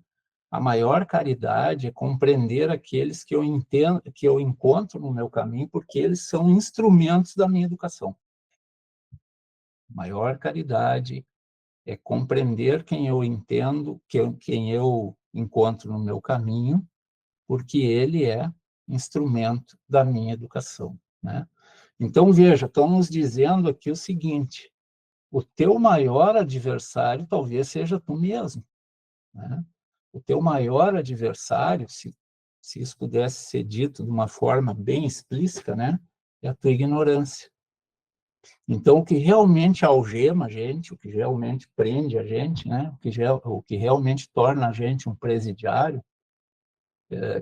A maior caridade é compreender aqueles que eu entendo, que eu encontro no meu caminho, porque eles são instrumentos da minha educação. A maior caridade é compreender quem eu entendo, quem eu encontro no meu caminho, porque ele é instrumento da minha educação, né? Então, veja, estão nos dizendo aqui o seguinte: o teu maior adversário talvez seja tu mesmo, né? O teu maior adversário, se isso pudesse ser dito de uma forma bem explícita, né, é a tua ignorância. Então, o que realmente algema a gente, o que realmente prende a gente, né, o que realmente torna a gente um presidiário,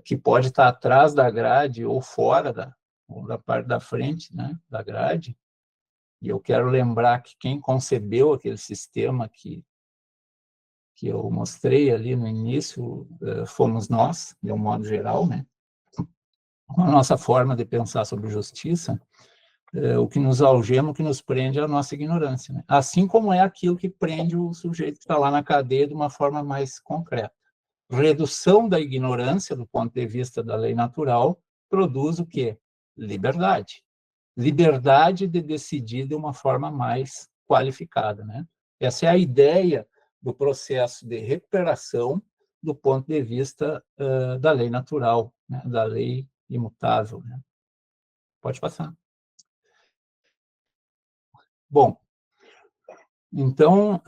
que pode estar atrás da grade ou fora ou da parte da frente, né, da grade. E eu quero lembrar que quem concebeu aquele sistema que eu mostrei ali no início fomos nós, de um modo geral, né? A nossa forma de pensar sobre justiça, o que nos algema, o que nos prende é a nossa ignorância, né? Assim como é aquilo que prende o sujeito que está lá na cadeia de uma forma mais concreta. Redução da ignorância, do ponto de vista da lei natural, produz o quê? Liberdade. Liberdade de decidir de uma forma mais qualificada, né? Essa é a ideia do processo de recuperação do ponto de vista da lei natural, né? Da lei imutável, né? Pode passar. Bom, então,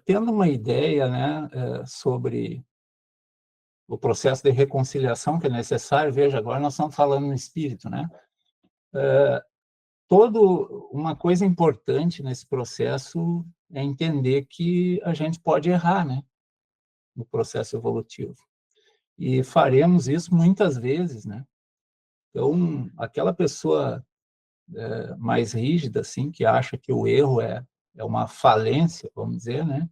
tendo uma ideia, né, sobre o processo de reconciliação que é necessário, veja, agora nós estamos falando no espírito, né? Uma coisa importante nesse processo é entender que a gente pode errar, né, no processo evolutivo. E faremos isso muitas vezes, né? Então, aquela pessoa mais rígida, assim, que acha que o erro é uma falência, vamos dizer, né?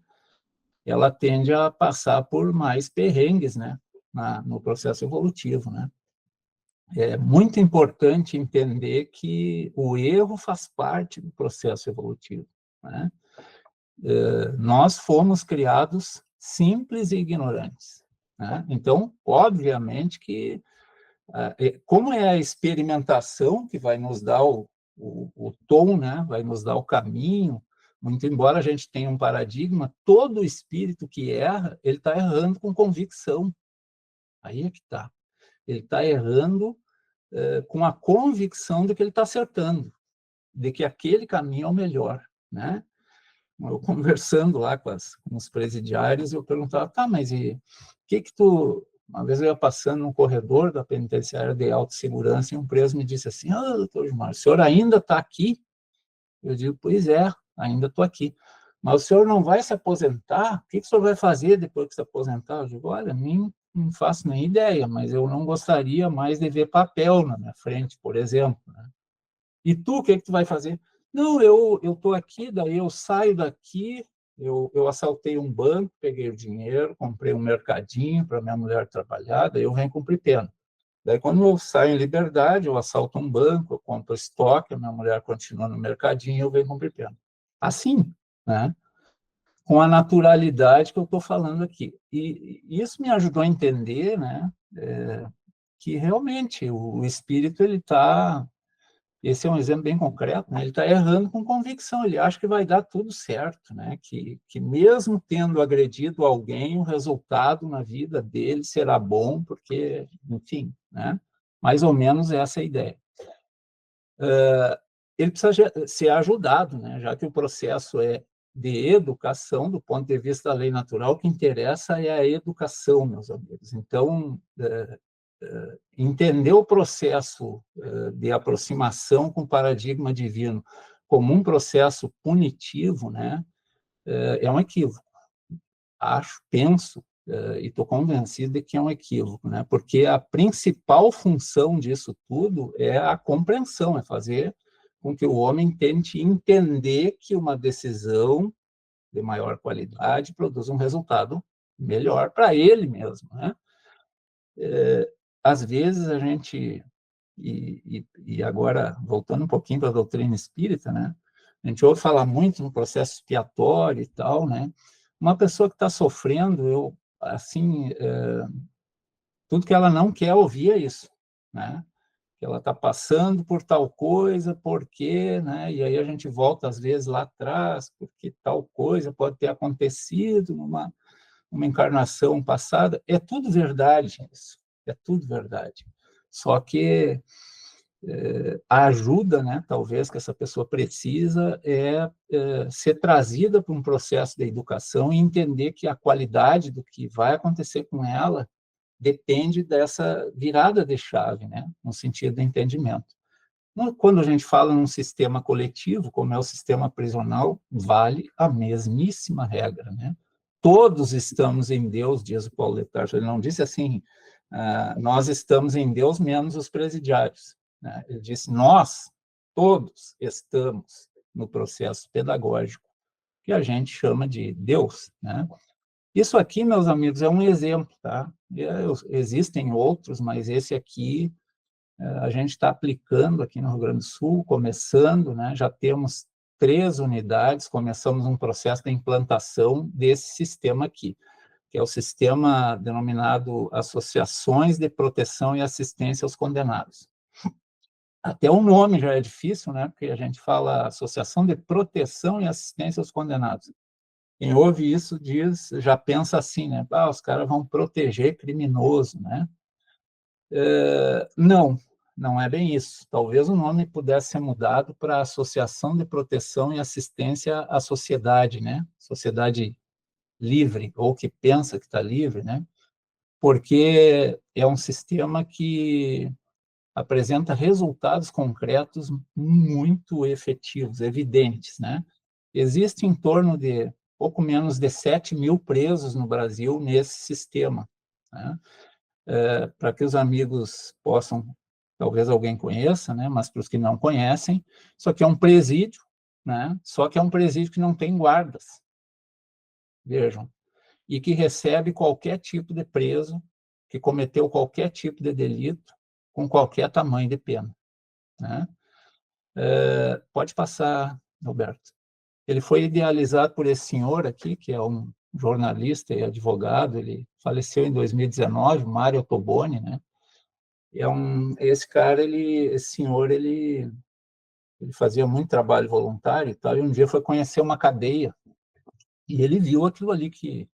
Ela tende a passar por mais perrengues, né, no processo evolutivo, né? É muito importante entender que o erro faz parte do processo evolutivo, né? Nós fomos criados simples e ignorantes, né? Então, obviamente que, como é a experimentação que vai nos dar o tom, né? Vai nos dar o caminho, muito embora a gente tenha um paradigma, todo espírito que erra, ele está errando com convicção. Aí é que está. Ele está errando com a convicção de que ele está acertando, de que aquele caminho é o melhor, né? Eu conversando lá com os presidiários, eu perguntava, tá, mas e o que tu... Uma vez eu ia passando num corredor da penitenciária de autossegurança e um preso me disse assim, doutor Gilmar, o senhor ainda está aqui? Eu digo, pois é, ainda estou aqui. Mas o senhor não vai se aposentar? O que o senhor vai fazer depois que se aposentar? Eu digo, olha, não faço nem ideia, mas eu não gostaria mais de ver papel na minha frente, por exemplo, né? E tu, o que tu vai fazer? Não, eu estou aqui, daí eu saio daqui, eu assaltei um banco, peguei o dinheiro, comprei um mercadinho para minha mulher trabalhar, daí eu venho cumprir pena. Daí, quando eu saio em liberdade, eu assalto um banco, eu compro estoque, a minha mulher continua no mercadinho, eu venho cumprir pena. Assim, né? Com a naturalidade que eu estou falando aqui. E isso me ajudou a entender, né, que realmente o espírito, ele está... Esse é um exemplo bem concreto, né? Ele está errando com convicção, ele acha que vai dar tudo certo, né? Que mesmo tendo agredido alguém, o resultado na vida dele será bom, porque, enfim, né? Mais ou menos essa é a ideia. Ele precisa ser ajudado, né? Já que o processo é de educação, do ponto de vista da lei natural, o que interessa é a educação, meus amigos. Então, entender o processo de aproximação com o paradigma divino como um processo punitivo, né, é um equívoco. Penso, e estou convencido de que é um equívoco, né, porque a principal função disso tudo é a compreensão, é fazer com que o homem tente entender que uma decisão de maior qualidade produz um resultado melhor para ele mesmo, né? Às vezes a gente, e agora voltando um pouquinho para a doutrina espírita, né? A gente ouve falar muito no processo expiatório e tal, né? Uma pessoa que está sofrendo, tudo que ela não quer ouvir é isso, né? Que ela está passando por tal coisa, por quê, né? E aí a gente volta, às vezes, lá atrás, porque tal coisa pode ter acontecido numa encarnação passada. É tudo verdade isso, é tudo verdade. Só que a ajuda, né, talvez, que essa pessoa precisa é ser trazida para um processo de educação e entender que a qualidade do que vai acontecer com ela depende dessa virada de chave, né, no sentido do entendimento. Quando a gente fala num sistema coletivo, como é o sistema prisional, vale a mesmíssima regra, né? Todos estamos em Deus, diz o Paulo de Tarso. Ele não disse assim, nós estamos em Deus menos os presidiários, né? Ele disse, nós, todos, estamos no processo pedagógico que a gente chama de Deus, né? Isso aqui, meus amigos, é um exemplo, tá? Existem outros, mas esse aqui a gente está aplicando aqui no Rio Grande do Sul, começando, né? Já temos 3 unidades, começamos um processo de implantação desse sistema aqui, que é o sistema denominado Associações de Proteção e Assistência aos Condenados. Até o nome já é difícil, né? Porque a gente fala Associação de Proteção e Assistência aos Condenados. Quem ouve isso já pensa assim, né? Os caras vão proteger criminoso, né? Não é bem isso. Talvez o nome pudesse ser mudado para Associação de Proteção e Assistência à Sociedade, né? Sociedade livre, ou que pensa que está livre, né? Porque é um sistema que apresenta resultados concretos muito efetivos, evidentes, né? Existe em torno de pouco menos de 7 mil presos no Brasil nesse sistema, né? Para que os amigos possam, talvez alguém conheça, né? Mas para os que não conhecem, isso aqui é um presídio, né? Só que é um presídio que não tem guardas, vejam, e que recebe qualquer tipo de preso que cometeu qualquer tipo de delito com qualquer tamanho de pena, né? Pode passar, Roberto. Ele foi idealizado por esse senhor aqui, que é um jornalista e advogado, ele faleceu em 2019, Mário Ottoboni, né? Esse cara, esse senhor, ele fazia muito trabalho voluntário e tal, e um dia foi conhecer uma cadeia, e ele viu aquilo ali,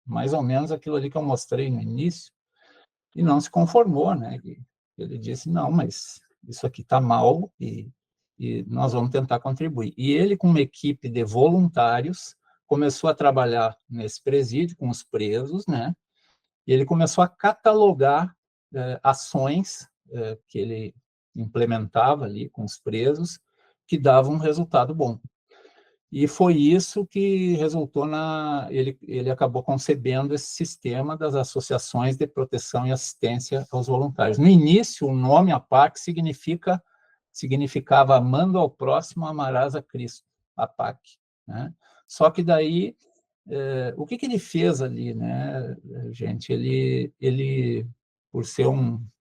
mais ou menos aquilo ali que eu mostrei no início, e não se conformou, né? Ele disse, não, mas isso aqui está mal e nós vamos tentar contribuir. E ele, com uma equipe de voluntários, começou a trabalhar nesse presídio com os presos, né? E ele começou a catalogar ações que ele implementava ali com os presos, que davam um resultado bom. E foi isso que resultou ele acabou concebendo esse sistema das associações de proteção e assistência aos voluntários. No início, o nome APAC significava amando ao próximo, amarás a Cristo, APAC, né? Só que daí, o que ele fez ali, né, gente? Ele por ser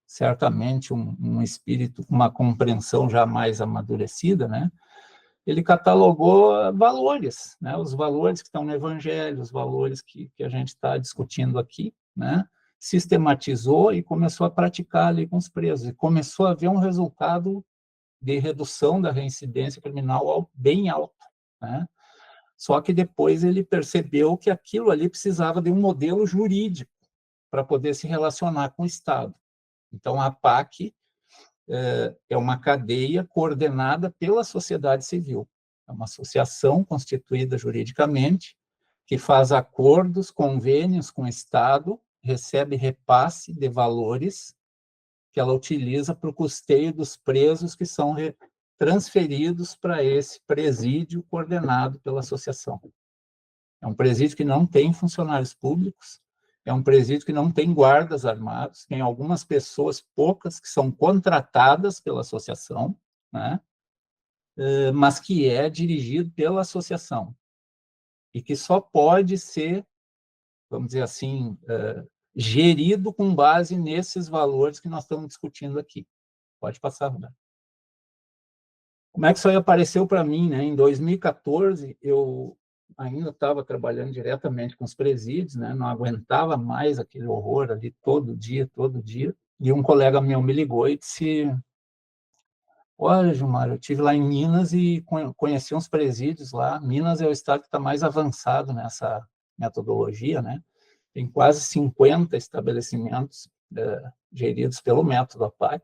certamente um espírito, uma compreensão já mais amadurecida, né? Ele catalogou valores, né? Os valores que estão no Evangelho, os valores que a gente está discutindo aqui, né? Sistematizou e começou a praticar ali com os presos, e começou a ver um resultado de redução da reincidência criminal bem alto, né? Só que depois ele percebeu que aquilo ali precisava de um modelo jurídico para poder se relacionar com o Estado. Então, a APAC é uma cadeia coordenada pela sociedade civil. É uma associação constituída juridicamente, que faz acordos, convênios com o Estado, recebe repasse de valores que ela utiliza para o custeio dos presos que são transferidos para esse presídio coordenado pela associação. É um presídio que não tem funcionários públicos, é um presídio que não tem guardas armados, tem algumas pessoas, poucas, que são contratadas pela associação, né? Mas que é dirigido pela associação e que só pode ser, vamos dizer assim, gerido com base nesses valores que nós estamos discutindo aqui. Pode passar, Roberto. Como é que isso aí apareceu para mim, né? Em 2014, eu ainda estava trabalhando diretamente com os presídios, né? Não aguentava mais aquele horror ali todo dia, e um colega meu me ligou e disse: olha, Gilmar, eu estive lá em Minas e conheci uns presídios lá. Minas é o estado que está mais avançado nessa metodologia, né? Tem quase 50 estabelecimentos geridos pelo método APAC.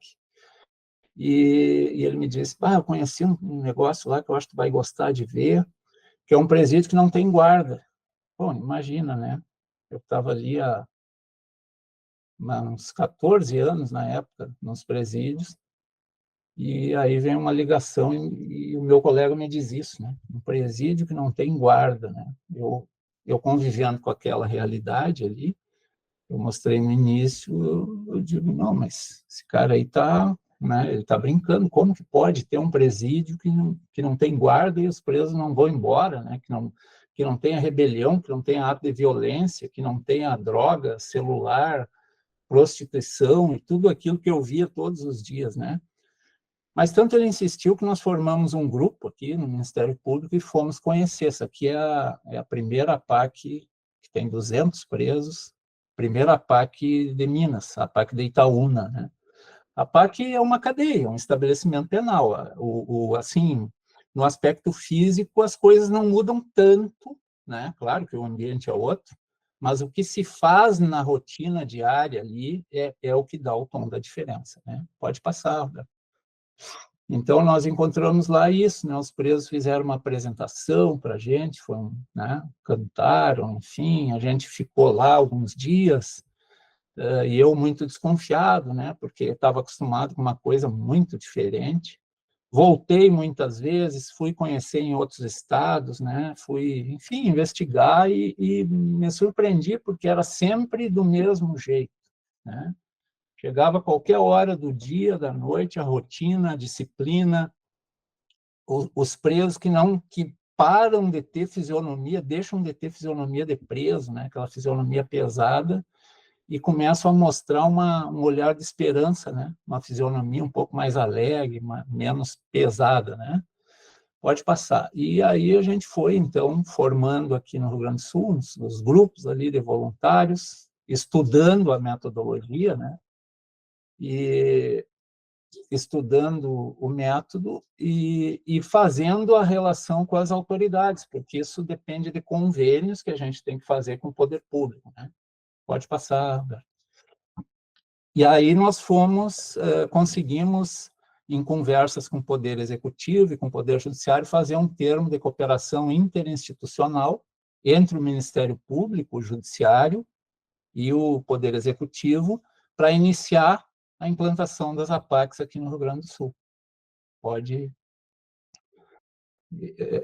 E ele me disse: eu conheci um negócio lá que eu acho que tu vai gostar de ver, que é um presídio que não tem guarda. Bom, imagina, né? Eu estava ali há uns 14 anos, na época, nos presídios, e aí vem uma ligação e o meu colega me diz isso, né? Um presídio que não tem guarda, né? Eu convivendo com aquela realidade ali, eu mostrei no início, eu digo: não, mas esse cara aí está, né, ele está brincando, como que pode ter um presídio que não tem guarda e os presos não vão embora, né? Que não tenha rebelião, que não tenha ato de violência, que não tenha droga, celular, prostituição e tudo aquilo que eu via todos os dias, né? Mas tanto ele insistiu que nós formamos um grupo aqui no Ministério Público e fomos conhecer. Essa aqui é a primeira APAC, que tem 200 presos, primeira APAC de Minas, a APAC de Itaúna, né? A APAC é uma cadeia, um estabelecimento penal. Assim, no aspecto físico, as coisas não mudam tanto, né? Claro que o ambiente é outro, mas o que se faz na rotina diária ali é o que dá o tom da diferença, né? Pode passar, Roberto. Então, nós encontramos lá isso, né? Os presos fizeram uma apresentação para a gente, né? Cantaram, enfim, a gente ficou lá alguns dias, e eu muito desconfiado, né? Porque estava acostumado com uma coisa muito diferente. Voltei muitas vezes, fui conhecer em outros estados, né? Fui, enfim, investigar e me surpreendi, porque era sempre do mesmo jeito, né? Chegava a qualquer hora do dia, da noite, a rotina, a disciplina, os presos que param de ter fisionomia, deixam de ter fisionomia de preso, né? Aquela fisionomia pesada, e começam a mostrar um olhar de esperança, né? Uma fisionomia um pouco mais alegre, menos pesada, né? Pode passar. E aí a gente foi, então, formando aqui no Rio Grande do Sul, os grupos ali de voluntários, estudando a metodologia, né? E estudando o método e fazendo a relação com as autoridades, porque isso depende de convênios que a gente tem que fazer com o poder público, né? Pode passar, Roberto. E aí nós conseguimos, em conversas com o Poder Executivo e com o Poder Judiciário, fazer um termo de cooperação interinstitucional entre o Ministério Público, o Judiciário e o Poder Executivo para iniciar a implantação das APACs aqui no Rio Grande do Sul.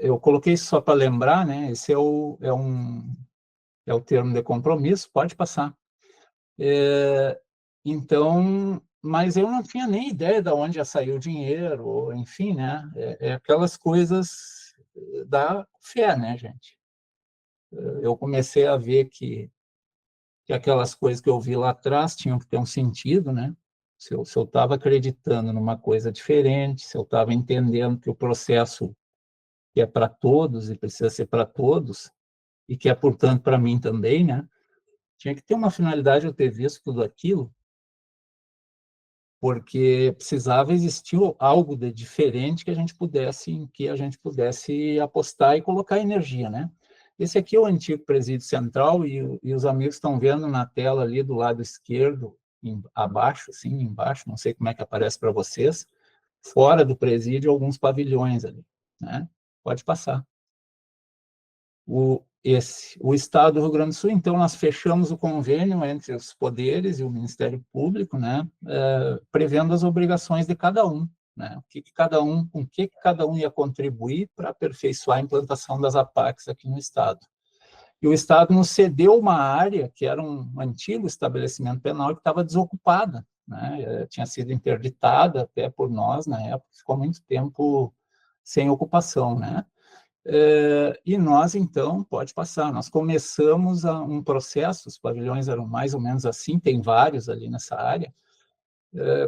Eu coloquei isso só para lembrar, né? Esse é o termo de compromisso, pode passar. Então, mas eu não tinha nem ideia de onde ia sair o dinheiro, ou, enfim, né? Aquelas coisas da fé, né, gente? Eu comecei a ver que aquelas coisas que eu vi lá atrás tinham que ter um sentido, né? Se eu estava acreditando numa coisa diferente, se eu estava entendendo que o processo que é para todos e precisa ser para todos, e que é, portanto, para mim também, né? Tinha que ter uma finalidade eu ter visto tudo aquilo, porque precisava existir algo de diferente que a gente pudesse apostar e colocar energia, né? Esse aqui é o antigo presídio central e os amigos estão vendo na tela ali do lado esquerdo, abaixo, assim, embaixo, não sei como é que aparece para vocês, fora do presídio, alguns pavilhões ali, né? Pode passar. O Estado do Rio Grande do Sul, então, nós fechamos o convênio entre os poderes e o Ministério Público, né, prevendo as obrigações de cada um, né, com que cada um ia contribuir para aperfeiçoar a implantação das APACs aqui no Estado. E o Estado nos cedeu uma área que era um antigo estabelecimento penal que estava desocupada, né, tinha sido interditada até por nós na época, ficou muito tempo sem ocupação, né. E nós, então, pode passar, nós começamos um processo, os pavilhões eram mais ou menos assim, tem vários ali nessa área,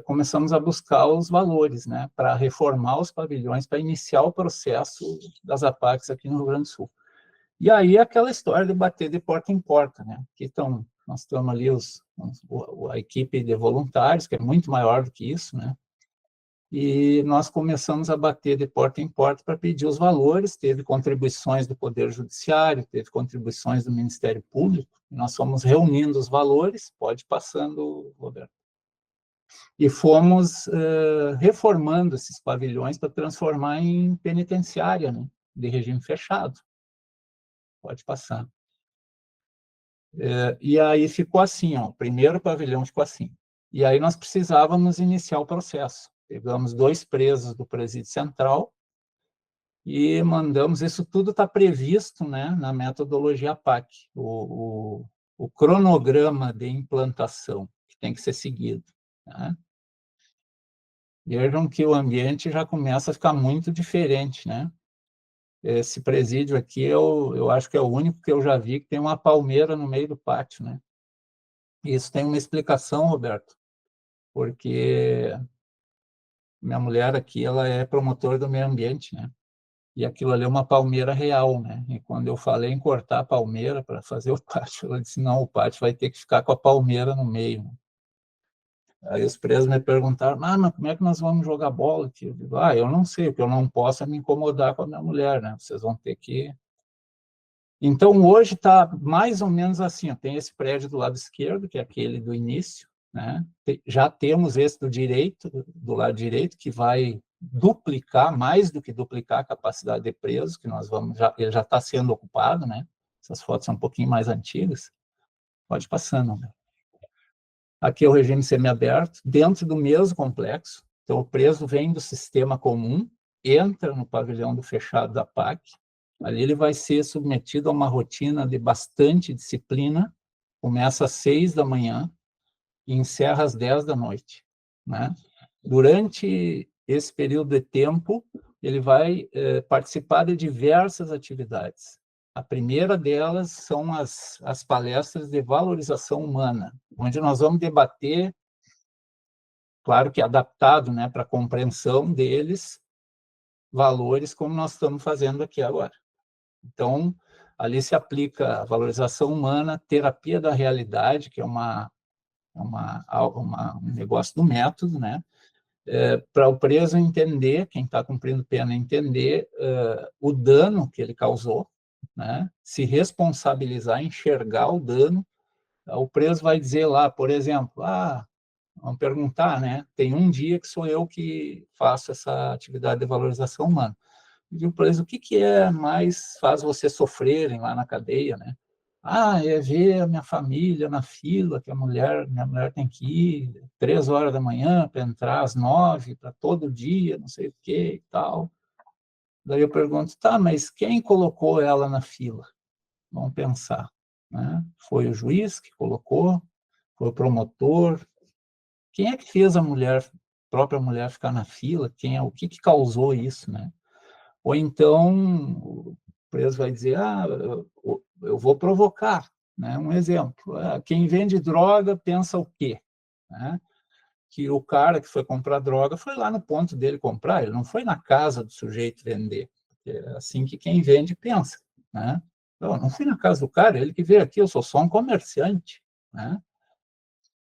começamos a buscar os valores, né, para reformar os pavilhões, para iniciar o processo das APACs aqui no Rio Grande do Sul. E aí aquela história de bater de porta em porta, né, nós estamos ali, a equipe de voluntários, que é muito maior do que isso, né, e nós começamos a bater de porta em porta para pedir os valores, teve contribuições do Poder Judiciário, teve contribuições do Ministério Público, nós fomos reunindo os valores, pode ir passando, Roberto, e fomos reformando esses pavilhões para transformar em penitenciária, né, de regime fechado. Pode passar. E aí ficou assim, ó, o primeiro pavilhão ficou assim. E aí nós precisávamos iniciar o processo. Pegamos 2 presos do Presídio Central e mandamos, isso tudo está previsto, né, na metodologia APAC, o cronograma de implantação que tem que ser seguido, né? Vejam que o ambiente já começa a ficar muito diferente, né? Esse presídio aqui, eu acho que é o único que eu já vi que tem uma palmeira no meio do pátio, né? E isso tem uma explicação, Roberto, porque minha mulher aqui, ela é promotora do meio ambiente, né? E aquilo ali é uma palmeira real, né? E quando eu falei em cortar a palmeira para fazer o pátio, ela disse, não, o pátio vai ter que ficar com a palmeira no meio, né? Aí os presos me perguntaram, mas como é que nós vamos jogar bola aqui? Eu digo, eu não sei, o que eu não posso é me incomodar com a minha mulher, né? Vocês vão ter que... Então, hoje está mais ou menos assim, ó, tem esse prédio do lado esquerdo, que é aquele do início, né? Já temos esse do lado direito, que vai duplicar, mais do que duplicar a capacidade de presos, que nós vamos, ele já está sendo ocupado, né? Essas fotos são um pouquinho mais antigas. Pode ir passando, né? Aqui é o regime semiaberto, dentro do mesmo complexo. Então, o preso vem do sistema comum, entra no pavilhão do fechado da PAC, ali ele vai ser submetido a uma rotina de bastante disciplina, começa às 6 da manhã e encerra às 10 da noite, né? Durante esse período de tempo, ele vai participar de diversas atividades. A primeira delas são as palestras de valorização humana, onde nós vamos debater, claro que adaptado, né, para a compreensão deles, valores como nós estamos fazendo aqui agora. Então, ali se aplica a valorização humana, terapia da realidade, que é um negócio do método, né? Para o preso entender, quem está cumprindo pena entender o dano que ele causou, né? Se responsabilizar, enxergar o dano. O preso vai dizer lá, por exemplo, vamos perguntar, né? Tem um dia que sou eu que faço essa atividade de valorização humana. E o preso, o que é mais faz você sofrerem lá na cadeia, né? É ver a minha família na fila, que minha mulher tem que ir 3 horas da manhã para entrar às 9, para todo dia, não sei o que e tal. Daí eu pergunto, tá, mas quem colocou ela na fila? Vamos pensar, né? Foi o juiz que colocou? Foi o promotor? Quem é que fez a própria mulher ficar na fila? O que causou isso, né? Ou então o preso vai dizer, eu vou provocar, né? Um exemplo, quem vende droga pensa o quê? Né? Que o cara que foi comprar droga foi lá no ponto dele comprar, ele não foi na casa do sujeito vender. É assim que quem vende pensa, né? Eu não fui na casa do cara, ele que veio aqui, eu sou só um comerciante, né?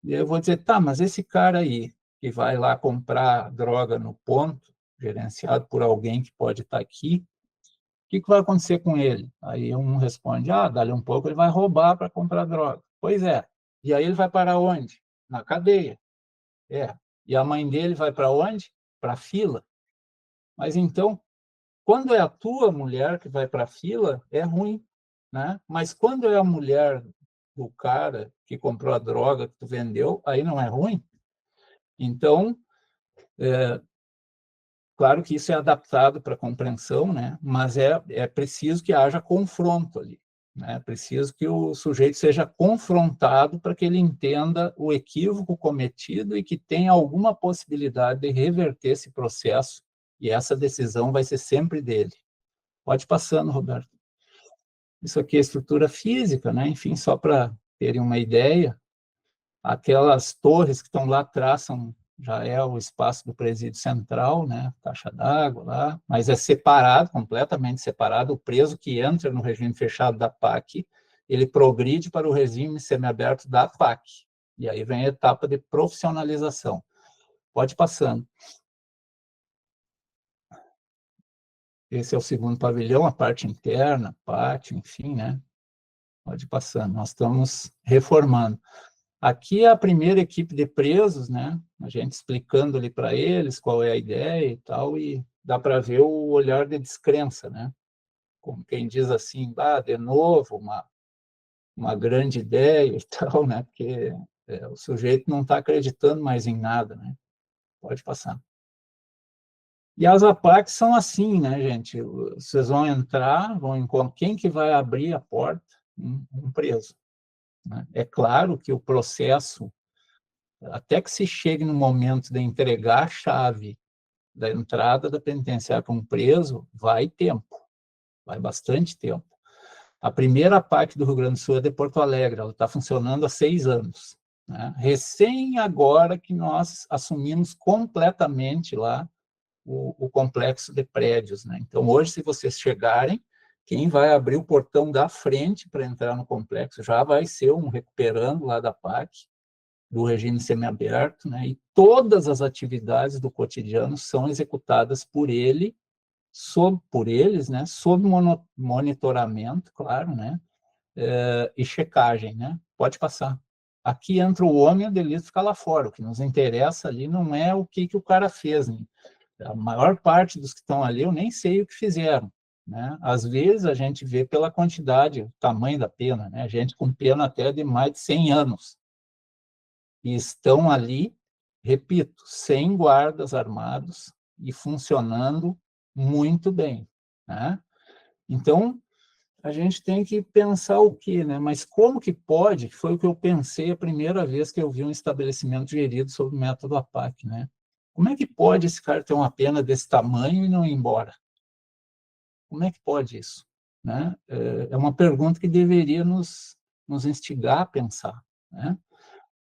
E eu vou dizer, tá, mas esse cara aí que vai lá comprar droga no ponto, gerenciado por alguém que pode estar aqui, o que vai acontecer com ele? Aí um responde, dali um pouco ele vai roubar para comprar droga. Pois é. E aí ele vai para onde? Na cadeia. E a mãe dele vai para onde? Para a fila. Mas então, quando é a tua mulher que vai para a fila, é ruim, né? Mas quando é a mulher do cara que comprou a droga que tu vendeu, aí não é ruim. Então, claro que isso é adaptado para a compreensão, né? Mas é preciso que haja confronto ali, né? É preciso que o sujeito seja confrontado para que ele entenda o equívoco cometido e que tenha alguma possibilidade de reverter esse processo, e essa decisão vai ser sempre dele. Pode passando, Roberto. Isso aqui é estrutura física, né? Enfim, só para terem uma ideia, aquelas torres que estão lá atrás já é o espaço do presídio central, né? Caixa d'água lá, mas é separado, completamente separado. O preso que entra no regime fechado da PAC, ele progride para o regime semiaberto da PAC. E aí vem a etapa de profissionalização. Pode passando. Esse é o segundo pavilhão, a parte interna, pátio, enfim, né? Pode passando. Nós estamos reformando. Aqui é a primeira equipe de presos, né? A gente explicando ali para eles qual é a ideia e tal, e dá para ver o olhar de descrença, né? Como quem diz assim, de novo, uma grande ideia e tal, né? Porque o sujeito não está acreditando mais em nada, né? Pode passar. E as APACs são assim, né, gente? Vocês vão entrar, vão encontrar quem que vai abrir a porta? Um preso. Né? É claro que o processo, até que se chegue no momento de entregar a chave da entrada da penitenciária para um preso, vai tempo, vai bastante tempo. A primeira APAC do Rio Grande do Sul é de Porto Alegre, ela está funcionando há 6 anos. Né? Recém agora que nós assumimos completamente lá o complexo de prédios. Né? Então, hoje, se vocês chegarem, quem vai abrir o portão da frente para entrar no complexo já vai ser um recuperando lá da PAC, do regime semiaberto, né? E todas as atividades do cotidiano são executadas por ele, por eles, né? Sob monitoramento, claro, né? E checagem, né? Pode passar. Aqui entra o homem e o delito fica lá fora. O que nos interessa ali não é o que o cara fez, né? A maior parte dos que estão ali, eu nem sei o que fizeram. Né? Às vezes, a gente vê pela quantidade, o tamanho da pena, né? Gente com pena até de mais de 100 anos. E estão ali, repito, sem guardas armados e funcionando muito bem. Né? Então, a gente tem que pensar o quê? Né? Mas como que pode? Foi o que eu pensei a primeira vez que eu vi um estabelecimento gerido sob o método APAC. Né? Como é que pode esse cara ter uma pena desse tamanho e não ir embora? Como é que pode isso? Né? É uma pergunta que deveria nos instigar a pensar. Né?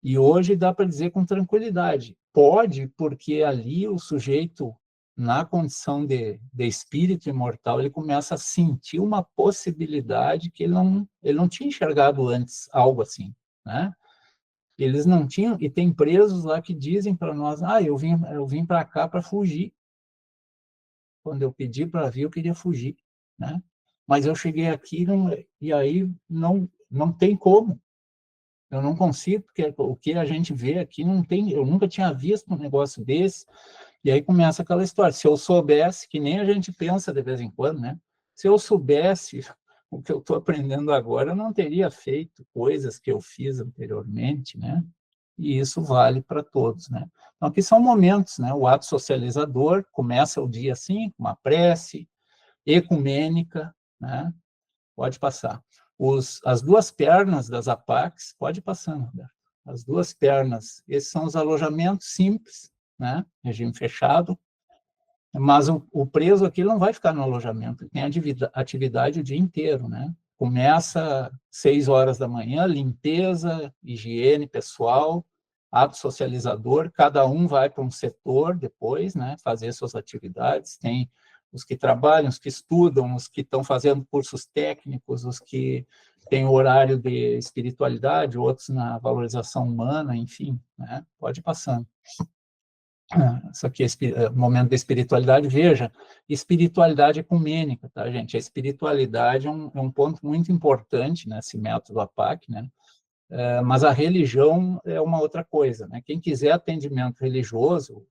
E hoje dá para dizer com tranquilidade. Pode, porque ali o sujeito, na condição de espírito imortal, ele começa a sentir uma possibilidade que ele não tinha enxergado antes, algo assim. Né? Eles não tinham, e tem presos lá que dizem para nós, eu vim para cá para fugir. Quando eu pedi para vir, eu queria fugir, né? Mas eu cheguei aqui e aí não tem como. Eu não consigo, porque o que a gente vê aqui não tem, eu nunca tinha visto um negócio desse. E aí começa aquela história. Se eu soubesse, que nem a gente pensa de vez em quando, né? Se eu soubesse o que eu estou aprendendo agora, eu não teria feito coisas que eu fiz anteriormente, né? E isso vale para todos, né? Então, aqui são momentos, né? O ato socializador começa o dia assim, com uma prece ecumênica, né? Pode passar. As duas pernas das APACs, pode passar, Roberto. As duas pernas, esses são os alojamentos simples, né? Regime fechado, mas o preso aqui não vai ficar no alojamento, ele tem atividade o dia inteiro, né? Começa 6 horas da manhã, limpeza, higiene pessoal, ato socializador, cada um vai para um setor depois, né? Fazer suas atividades, tem os que trabalham, os que estudam, os que estão fazendo cursos técnicos, os que têm o horário de espiritualidade, outros na valorização humana, enfim, né? Pode ir passando. Isso aqui é momento da espiritualidade. Veja, espiritualidade ecumênica, tá, gente? A espiritualidade é um ponto muito importante nesse método APAC, né? Mas a religião é uma outra coisa, né? Quem quiser atendimento religioso,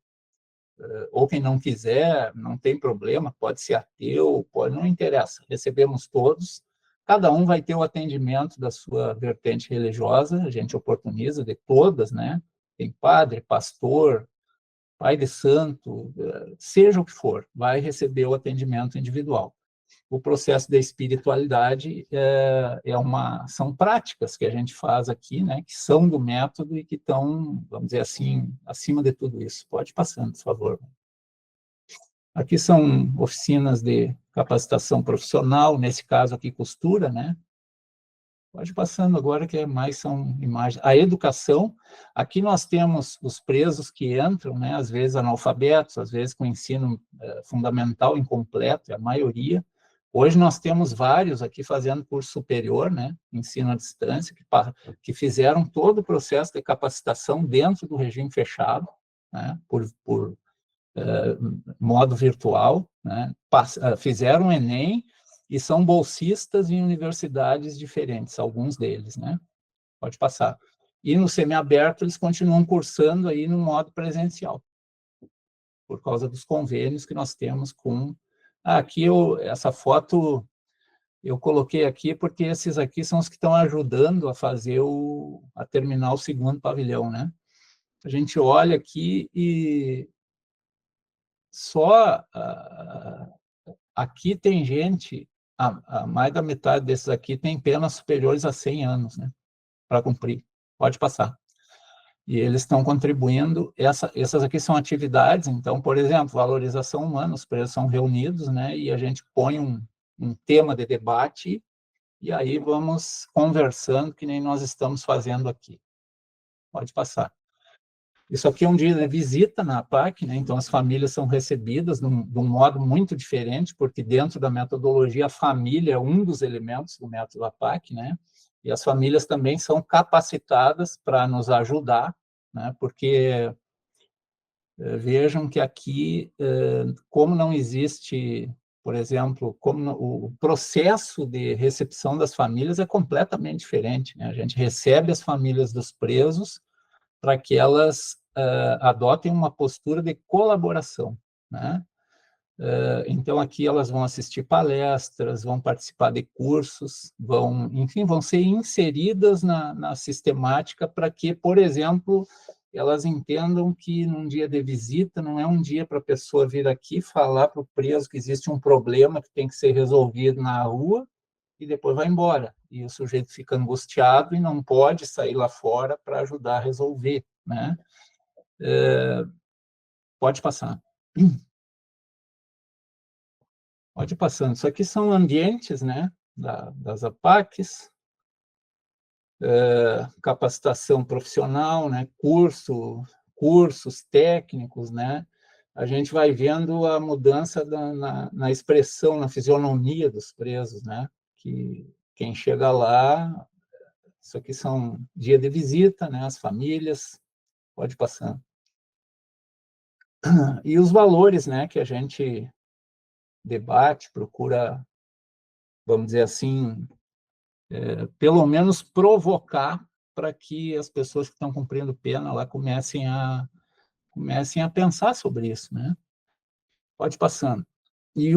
ou quem não quiser, não tem problema, pode ser ateu, não interessa, recebemos todos, cada um vai ter o atendimento da sua vertente religiosa, a gente oportuniza de todas, né? Tem padre, pastor, pai de santo, seja o que for, vai receber o atendimento individual. O processo da espiritualidade são práticas que a gente faz aqui, né, que são do método e que estão, vamos dizer assim, acima de tudo isso. Pode ir passando, por favor. Aqui são oficinas de capacitação profissional, nesse caso aqui costura, né? Pode ir passando agora, que mais são imagens. A educação, aqui nós temos os presos que entram, né, às vezes analfabetos, às vezes com ensino fundamental incompleto, a maioria. Hoje nós temos vários aqui fazendo curso superior, né, ensino à distância, que fizeram todo o processo de capacitação dentro do regime fechado, né, por modo virtual, né, fizeram o Enem e são bolsistas em universidades diferentes, alguns deles, né? Pode passar. E no semiaberto eles continuam cursando aí no modo presencial, por causa dos convênios que nós temos com... aqui essa foto eu coloquei aqui porque esses aqui são os que estão ajudando a fazer a terminar o segundo pavilhão, né? A gente olha aqui e só aqui tem gente, mais da metade desses aqui tem penas superiores a 100 anos, né, para cumprir. Pode passar. E eles estão contribuindo, essas aqui são atividades, então, por exemplo, valorização humana, os presos são reunidos, né, e a gente põe um tema de debate, e aí vamos conversando, que nem nós estamos fazendo aqui. Pode passar. Isso aqui é um dia de visita na APAC, né? Então as famílias são recebidas de um modo muito diferente, porque dentro da metodologia a família é um dos elementos do método APAC, né? E as famílias também são capacitadas para nos ajudar, né? Porque vejam que aqui, como não existe, por exemplo, o processo de recepção das famílias é completamente diferente, né? A gente recebe as famílias dos presos para que elas adotem uma postura de colaboração, né? Então, aqui elas vão assistir palestras, vão participar de cursos, enfim, vão ser inseridas na sistemática para que, por exemplo, elas entendam que num dia de visita não é um dia para a pessoa vir aqui falar para o preso que existe um problema que tem que ser resolvido na rua e depois vai embora. E o sujeito fica angustiado e não pode sair lá fora para ajudar a resolver, né? Pode passar. Pode ir passando. Isso aqui são ambientes, né, das APACs, capacitação profissional, né, cursos técnicos, né? A gente vai vendo a mudança na expressão, na fisionomia dos presos, né? Que quem chega lá, isso aqui são dia de visita, né? As famílias, pode ir passando. E os valores, né, que a gente debate, procura, vamos dizer assim, pelo menos provocar para que as pessoas que estão cumprindo pena lá comecem a pensar sobre isso, né? Pode ir passando. E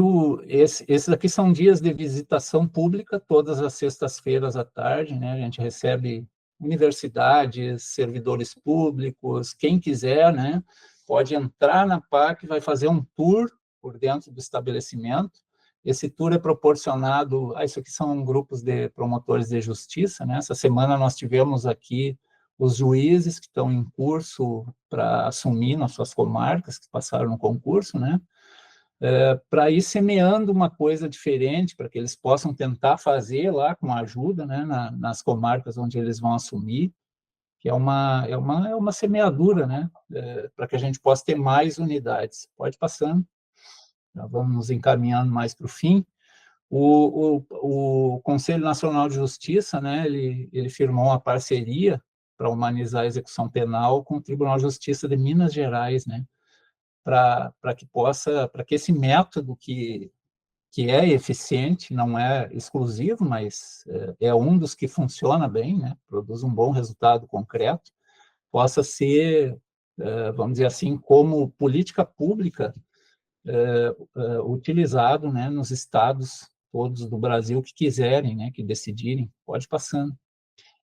esses aqui são dias de visitação pública, todas as sextas-feiras à tarde, né? A gente recebe universidades, servidores públicos, quem quiser, né? Pode entrar na PAC, vai fazer um tour por dentro do estabelecimento. Esse tour é proporcionado... isso aqui são grupos de promotores de justiça, né? Essa semana nós tivemos aqui os juízes que estão em curso para assumir nas suas comarcas, que passaram no concurso, né? Para ir semeando uma coisa diferente, para que eles possam tentar fazer lá com a ajuda, né, nas comarcas onde eles vão assumir, que é uma semeadura, né, para que a gente possa ter mais unidades. Pode ir passando, já vamos nos encaminhando mais para o fim. O Conselho Nacional de Justiça, né, ele firmou uma parceria para humanizar a execução penal com o Tribunal de Justiça de Minas Gerais, né, para que esse método que é eficiente, não é exclusivo, mas é um dos que funciona bem, né, produz um bom resultado concreto, possa ser vamos dizer assim, como política pública utilizado, né, nos estados todos do Brasil que quiserem, né, que decidirem, pode passando.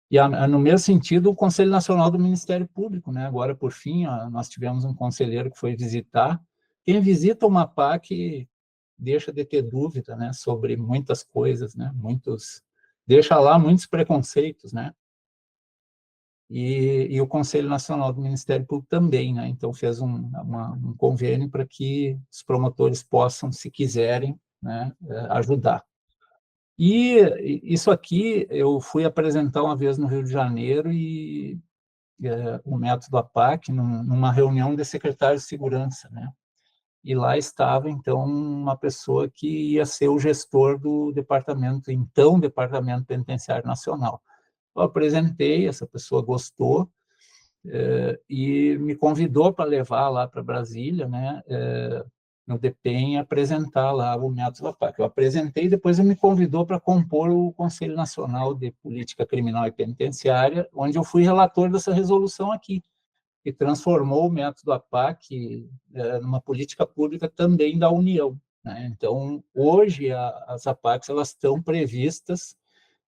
E, no mesmo sentido, o Conselho Nacional do Ministério Público, né, agora, por fim, nós tivemos um conselheiro que foi visitar. Quem visita uma PAC deixa de ter dúvida, né, sobre muitas coisas, né, deixa lá muitos preconceitos, né, e o Conselho Nacional do Ministério Público também, né, então fez um convênio para que os promotores possam, se quiserem, né, ajudar. E isso aqui eu fui apresentar uma vez no Rio de Janeiro e o método APAC numa reunião de secretários de segurança, né? E lá estava, então, uma pessoa que ia ser o gestor do departamento, então, Departamento Penitenciário Nacional. Eu apresentei, essa pessoa gostou, e me convidou para levar lá para Brasília, né, no DEPEN, apresentar lá o método APAC. Eu apresentei, depois ele me convidou para compor o Conselho Nacional de Política Criminal e Penitenciária, onde eu fui relator dessa resolução aqui, que transformou o método APAC numa política pública também da União, né? Então, hoje, as APACs elas estão previstas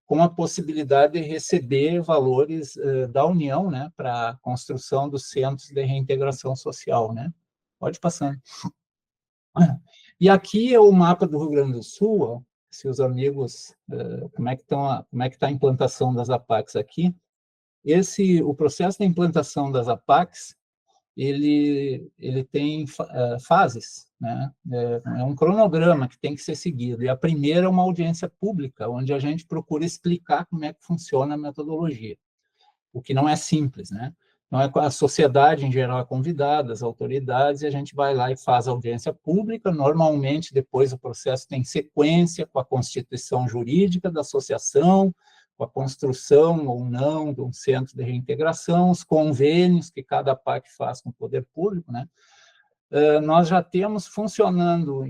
com a possibilidade de receber valores da União, né, para a construção dos centros de reintegração social, né? Pode passar. E aqui é o mapa do Rio Grande do Sul, ó, se os amigos, como é que está a implantação das APACs aqui. O processo de implantação das APACs, ele tem fases, né? É um cronograma que tem que ser seguido. E a primeira é uma audiência pública, onde a gente procura explicar como é que funciona a metodologia, o que não é simples, né? Não é a sociedade em geral é convidada, as autoridades, e a gente vai lá e faz a audiência pública. Normalmente, depois o processo tem sequência com a constituição jurídica da associação, com a construção ou não de um centro de reintegração, os convênios que cada PAC faz com o poder público, né? Nós já temos funcionando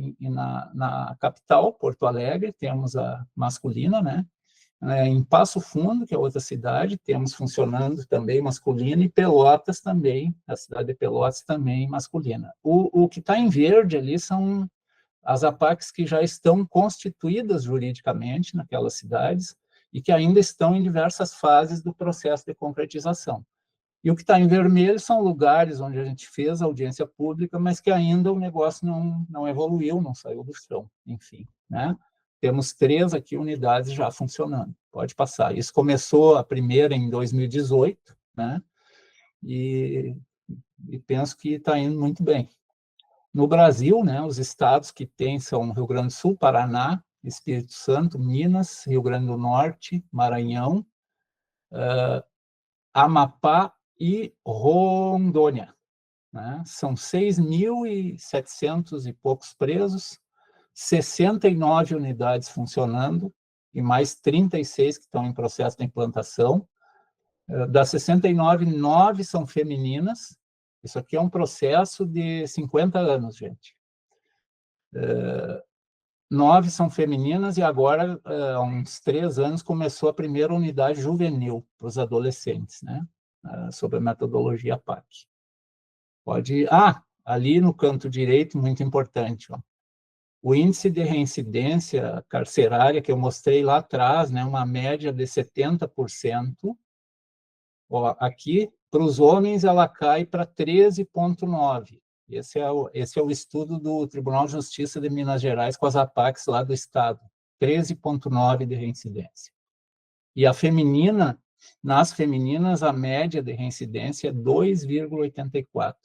na capital, Porto Alegre, temos a masculina, né? Em Passo Fundo, que é outra cidade, temos funcionando também masculina, e Pelotas também, a cidade de Pelotas também masculina. O que está em verde ali são as APACs que já estão constituídas juridicamente naquelas cidades e que ainda estão em diversas fases do processo de concretização. E o que está em vermelho são lugares onde a gente fez audiência pública, mas que ainda o negócio não evoluiu, não saiu do chão, enfim, né? Temos 3 aqui unidades já funcionando, pode passar. Isso começou a primeira em 2018, né? E penso que está indo muito bem. No Brasil, né, os estados que tem são Rio Grande do Sul, Paraná, Espírito Santo, Minas, Rio Grande do Norte, Maranhão, Amapá e Rondônia, né? São 6.700 e poucos presos, 69 unidades funcionando e mais 36 que estão em processo de implantação. Das 69, 9 são femininas. Isso aqui é um processo de 50 anos, gente. 9 são femininas e agora, há uns 3 anos, começou a primeira unidade juvenil para os adolescentes, né? Sobre a metodologia APAC. Ali no canto direito, muito importante, ó. O índice de reincidência carcerária, que eu mostrei lá atrás, né, uma média de 70%. Ó, aqui, para os homens, ela cai para 13,9%. Esse é o estudo do Tribunal de Justiça de Minas Gerais com as APACs lá do estado. 13,9% de reincidência. E a feminina, nas femininas, a média de reincidência é 2,84%.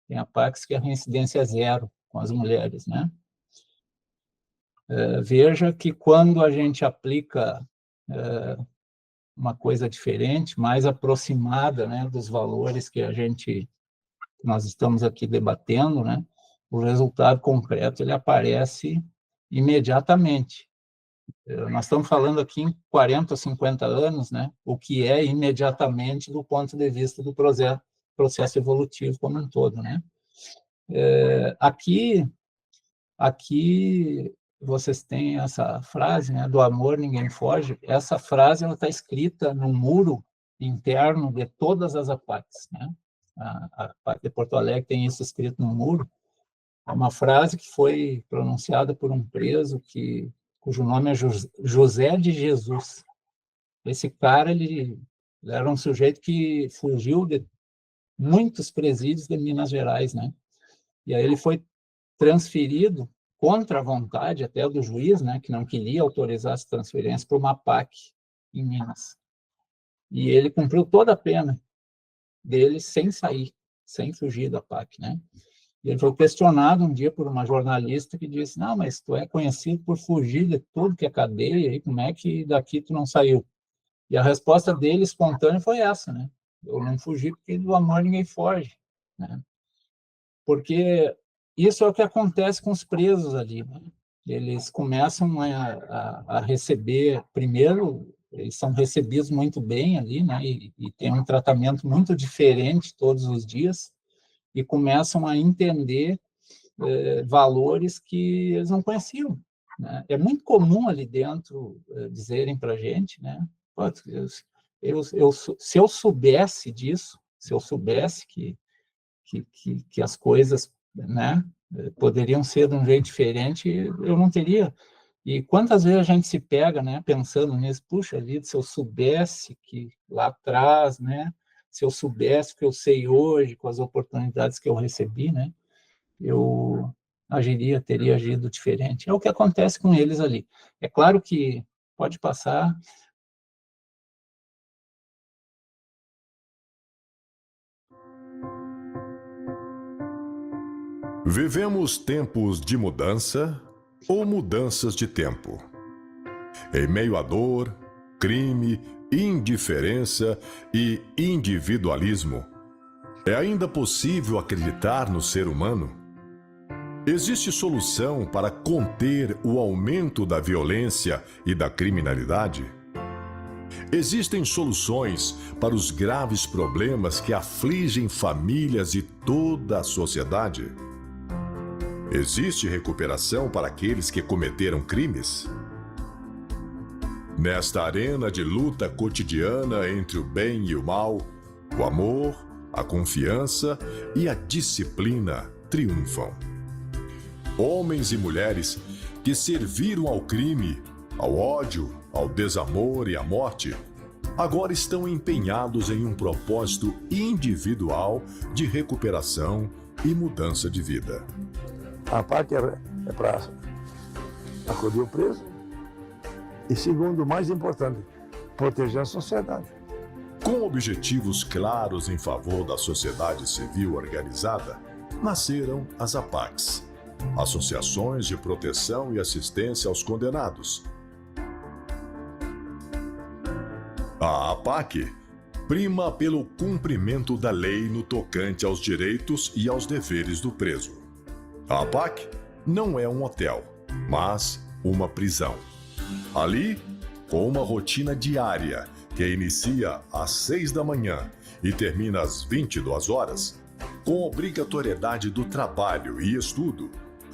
Tem APACs que a reincidência é 0 com as mulheres, né? Veja que quando a gente aplica uma coisa diferente, mais aproximada, né, dos valores que nós estamos aqui debatendo, né, o resultado concreto ele aparece imediatamente. Nós estamos falando aqui em 40 ou 50 anos, né, o que é imediatamente do ponto de vista do processo evolutivo como um todo, né. Aqui vocês têm essa frase, né, do amor ninguém foge. Essa frase está escrita no muro interno de todas as APACs, né? a PAC de Porto Alegre tem isso escrito no muro, é uma frase que foi pronunciada por um preso cujo nome é José de Jesus. Esse cara, ele era um sujeito que fugiu de muitos presídios de Minas Gerais, né? E aí ele foi transferido contra a vontade até do juiz, né, que não queria autorizar essa transferência, para uma PAC em Minas. E ele cumpriu toda a pena dele sem sair, sem fugir da PAC, né? E ele foi questionado um dia por uma jornalista que disse: não, mas tu é conhecido por fugir de tudo que é cadeia, e como é que daqui tu não saiu? E a resposta dele, espontânea, foi essa, né? Eu não fugi porque do amor ninguém foge, né? Porque isso é o que acontece com os presos ali, né? Eles começam a receber, primeiro, eles são recebidos muito bem ali, né? E tem um tratamento muito diferente todos os dias, e começam a entender valores que eles não conheciam, né? É muito comum ali dentro dizerem para a gente, né? Se eu soubesse disso, se eu soubesse que as coisas, né, poderiam ser de um jeito diferente, eu não teria. E quantas vezes a gente se pega, né, pensando nisso, puxa vida, se eu soubesse que lá atrás, né, se eu soubesse o que eu sei hoje, com as oportunidades que eu recebi, né, eu teria agido diferente. É o que acontece com eles ali. É claro que pode passar. Vivemos tempos de mudança ou mudanças de tempo. Em meio à dor, crime, indiferença e individualismo, é ainda possível acreditar no ser humano? Existe solução para conter o aumento da violência e da criminalidade? Existem soluções para os graves problemas que afligem famílias e toda a sociedade? Existe recuperação para aqueles que cometeram crimes? Nesta arena de luta cotidiana entre o bem e o mal, o amor, a confiança e a disciplina triunfam. Homens e mulheres que serviram ao crime, ao ódio, ao desamor e à morte, agora estão empenhados em um propósito individual de recuperação e mudança de vida. A PAC é para acolher o preso e, segundo, o mais importante, proteger a sociedade. Com objetivos claros em favor da sociedade civil organizada, nasceram as APACs, Associações de Proteção e Assistência aos Condenados. A APAC prima pelo cumprimento da lei no tocante aos direitos e aos deveres do preso. A APAC não é um hotel, mas uma prisão. Ali, com uma rotina diária que inicia às 6 da manhã e termina às 22 horas, com obrigatoriedade do trabalho e estudo,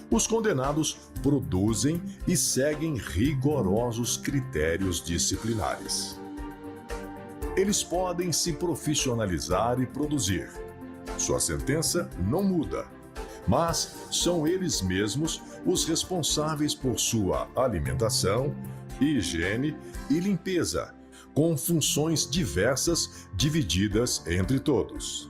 os condenados produzem e seguem rigorosos critérios disciplinares. Eles podem se profissionalizar e produzir. Sua sentença não muda, mas são eles mesmos os responsáveis por sua alimentação, higiene e limpeza, com funções diversas divididas entre todos.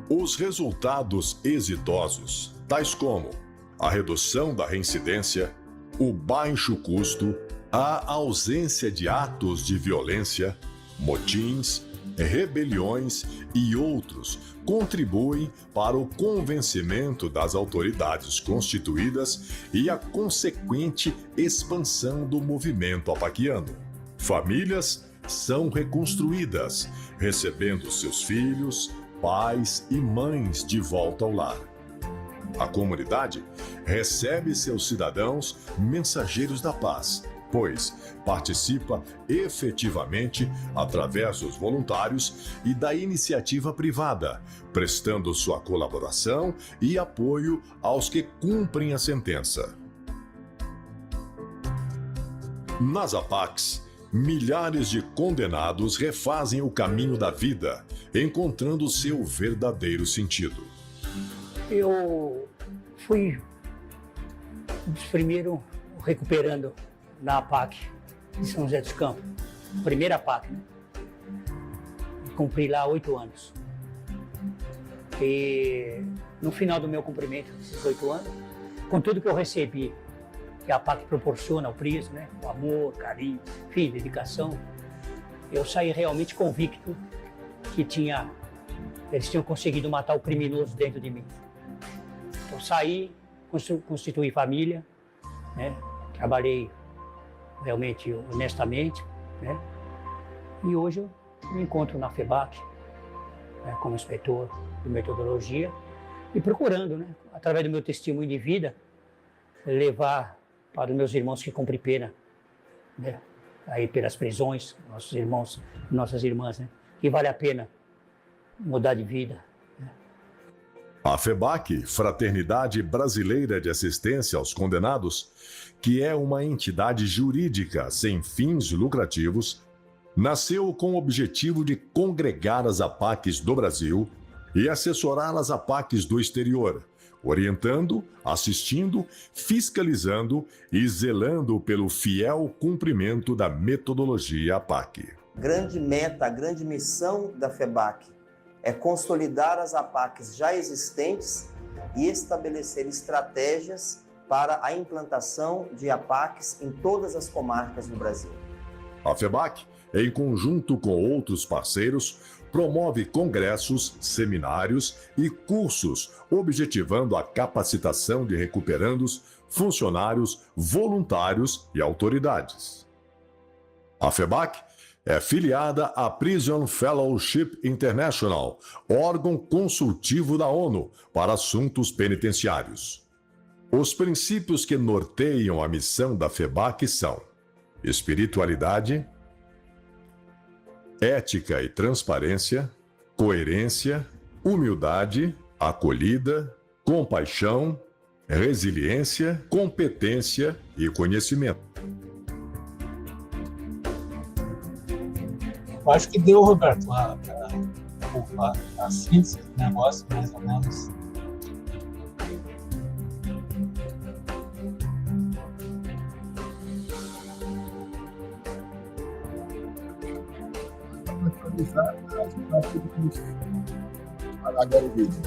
Os resultados exitosos, tais como a redução da reincidência, o baixo custo, a ausência de atos de violência, motins, rebeliões e outros, contribuem para o convencimento das autoridades constituídas e a consequente expansão do movimento apaquiano. Famílias são reconstruídas, recebendo seus filhos, pais e mães de volta ao lar. A comunidade recebe seus cidadãos mensageiros da paz, pois participa efetivamente através dos voluntários e da iniciativa privada, prestando sua colaboração e apoio aos que cumprem a sentença. Nas APACs, milhares de condenados refazem o caminho da vida, encontrando seu verdadeiro sentido. Eu fui um dos primeiros recuperando na APAC de São José dos Campos, primeira APAC, né? Cumpri lá 8 anos. E no final do meu cumprimento desses 8 anos, com tudo que eu recebi, que a APAC proporciona ao preso, né? O amor, carinho, enfim, dedicação, eu saí realmente convicto que eles tinham conseguido matar o criminoso dentro de mim. Eu saí, constituí família, né? Trabalhei realmente honestamente, né? E hoje eu me encontro na FEBAC, né, como inspetor de metodologia e procurando, né, através do meu testemunho de vida, levar para os meus irmãos que cumprem pena, né, aí pelas prisões, nossos irmãos, nossas irmãs, né, que vale a pena mudar de vida. A FEBAC, Fraternidade Brasileira de Assistência aos Condenados, que é uma entidade jurídica sem fins lucrativos, nasceu com o objetivo de congregar as APACs do Brasil e assessorar as APACs do exterior, orientando, assistindo, fiscalizando e zelando pelo fiel cumprimento da metodologia APAC. Grande meta, a grande missão da FEBAC é consolidar as APACs já existentes e estabelecer estratégias para a implantação de APACs em todas as comarcas do Brasil. A FEBAC, em conjunto com outros parceiros, promove congressos, seminários e cursos, objetivando a capacitação de recuperandos, funcionários, voluntários e autoridades. A FEBAC é filiada à Prison Fellowship International, órgão consultivo da ONU para assuntos penitenciários. Os princípios que norteiam a missão da FEBAC são espiritualidade, ética e transparência, coerência, humildade, acolhida, compaixão, resiliência, competência e conhecimento. Eu acho que deu, Roberto, a síntese do negócio, mais ou menos. Agora o vídeo.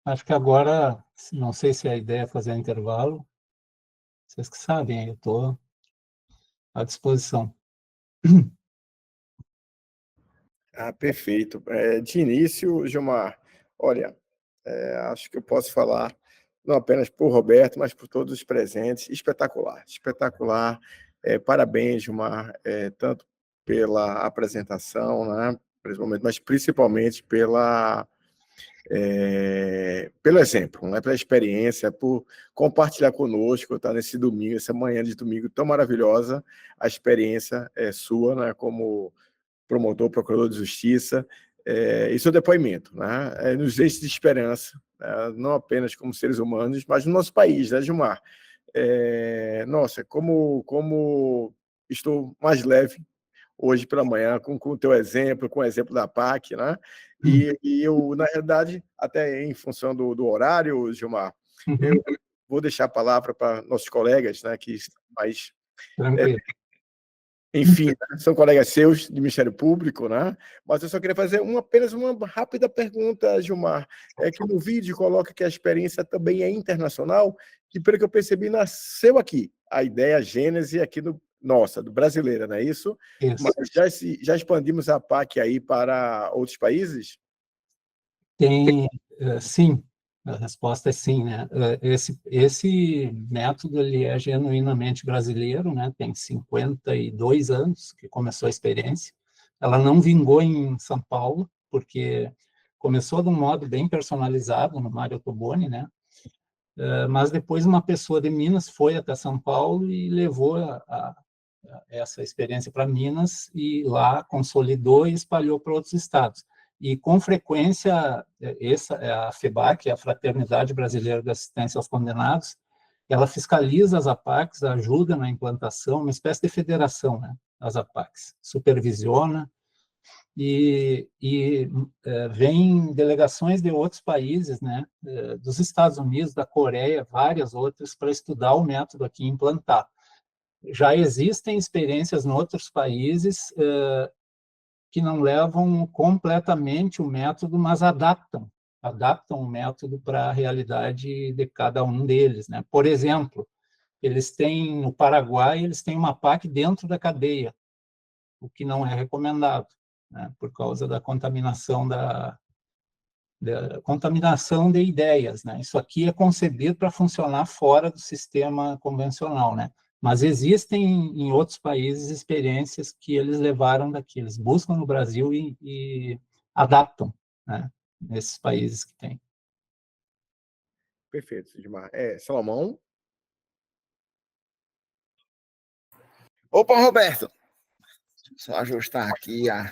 Acho que agora, não sei se a ideia é fazer intervalo. Vocês que sabem, eu estou à disposição. Perfeito. De início, Gilmar, olha, acho que eu posso falar não apenas por Roberto, mas por todos os presentes. Espetacular, espetacular. Parabéns, Gilmar, tanto pela apresentação, né, principalmente, mas principalmente pelo exemplo, né, pela experiência, por compartilhar conosco, tá, nesse domingo, essa manhã de domingo tão maravilhosa. A experiência é sua, né, como promotor, procurador de justiça, e seu depoimento, né, nos deixa de esperança, não apenas como seres humanos, mas no nosso país, né, Gilmar? Nossa, como estou mais leve hoje pela manhã com o teu exemplo, com o exemplo da APAC, né? E eu, na realidade, até em função do horário, Gilmar, eu vou deixar a palavra para nossos colegas, né, que estão mais... Enfim, né, são colegas seus do Ministério Público, né? Mas eu só queria fazer apenas uma rápida pergunta, Gilmar. Que no vídeo coloca que a experiência também é internacional, que, pelo que eu percebi, nasceu aqui. A ideia, a gênese, aqui nossa, do brasileira, não é isso? Isso. Mas já expandimos a PAC aí para outros países? Tem, sim, a resposta é sim, né? Esse método ele é genuinamente brasileiro, né? Tem 52 anos que começou a experiência. Ela não vingou em São Paulo, porque começou de um modo bem personalizado no Mário Toboni, né? Mas depois uma pessoa de Minas foi até São Paulo e levou essa experiência para Minas e lá consolidou e espalhou para outros estados. E, com frequência, a FEBAC, a Fraternidade Brasileira de Assistência aos Condenados, ela fiscaliza as APACs, ajuda na implantação, uma espécie de federação, né, as APACs, supervisiona, e vem delegações de outros países, né, dos Estados Unidos, da Coreia, várias outras, para estudar o método aqui e implantar. Já existem experiências em outros países que não levam completamente o método, mas adaptam o método para a realidade de cada um deles, né? Por exemplo, no Paraguai, eles têm uma PAC dentro da cadeia, o que não é recomendado, né? Por causa da contaminação contaminação de ideias, né? Isso aqui é concebido para funcionar fora do sistema convencional, né? Mas existem em outros países experiências que eles levaram daqui, eles buscam no Brasil e adaptam, né? Nesses países que tem. Perfeito, Sidmar. Salomão? Opa, Roberto! Só ajustar aqui a...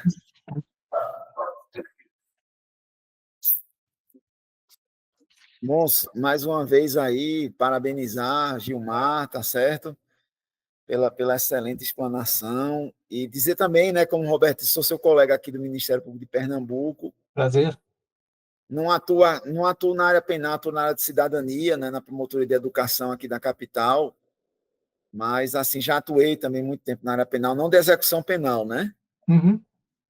Moço, mais uma vez aí, parabenizar Gilmar, tá certo? Pela excelente explanação. E dizer também, né, como Roberto, sou seu colega aqui do Ministério Público de Pernambuco. Prazer. Não atuo na área penal, atuo na área de cidadania, né, na promotoria de educação aqui da capital. Mas, assim, já atuei também muito tempo na área penal, não de execução penal, né? Uhum.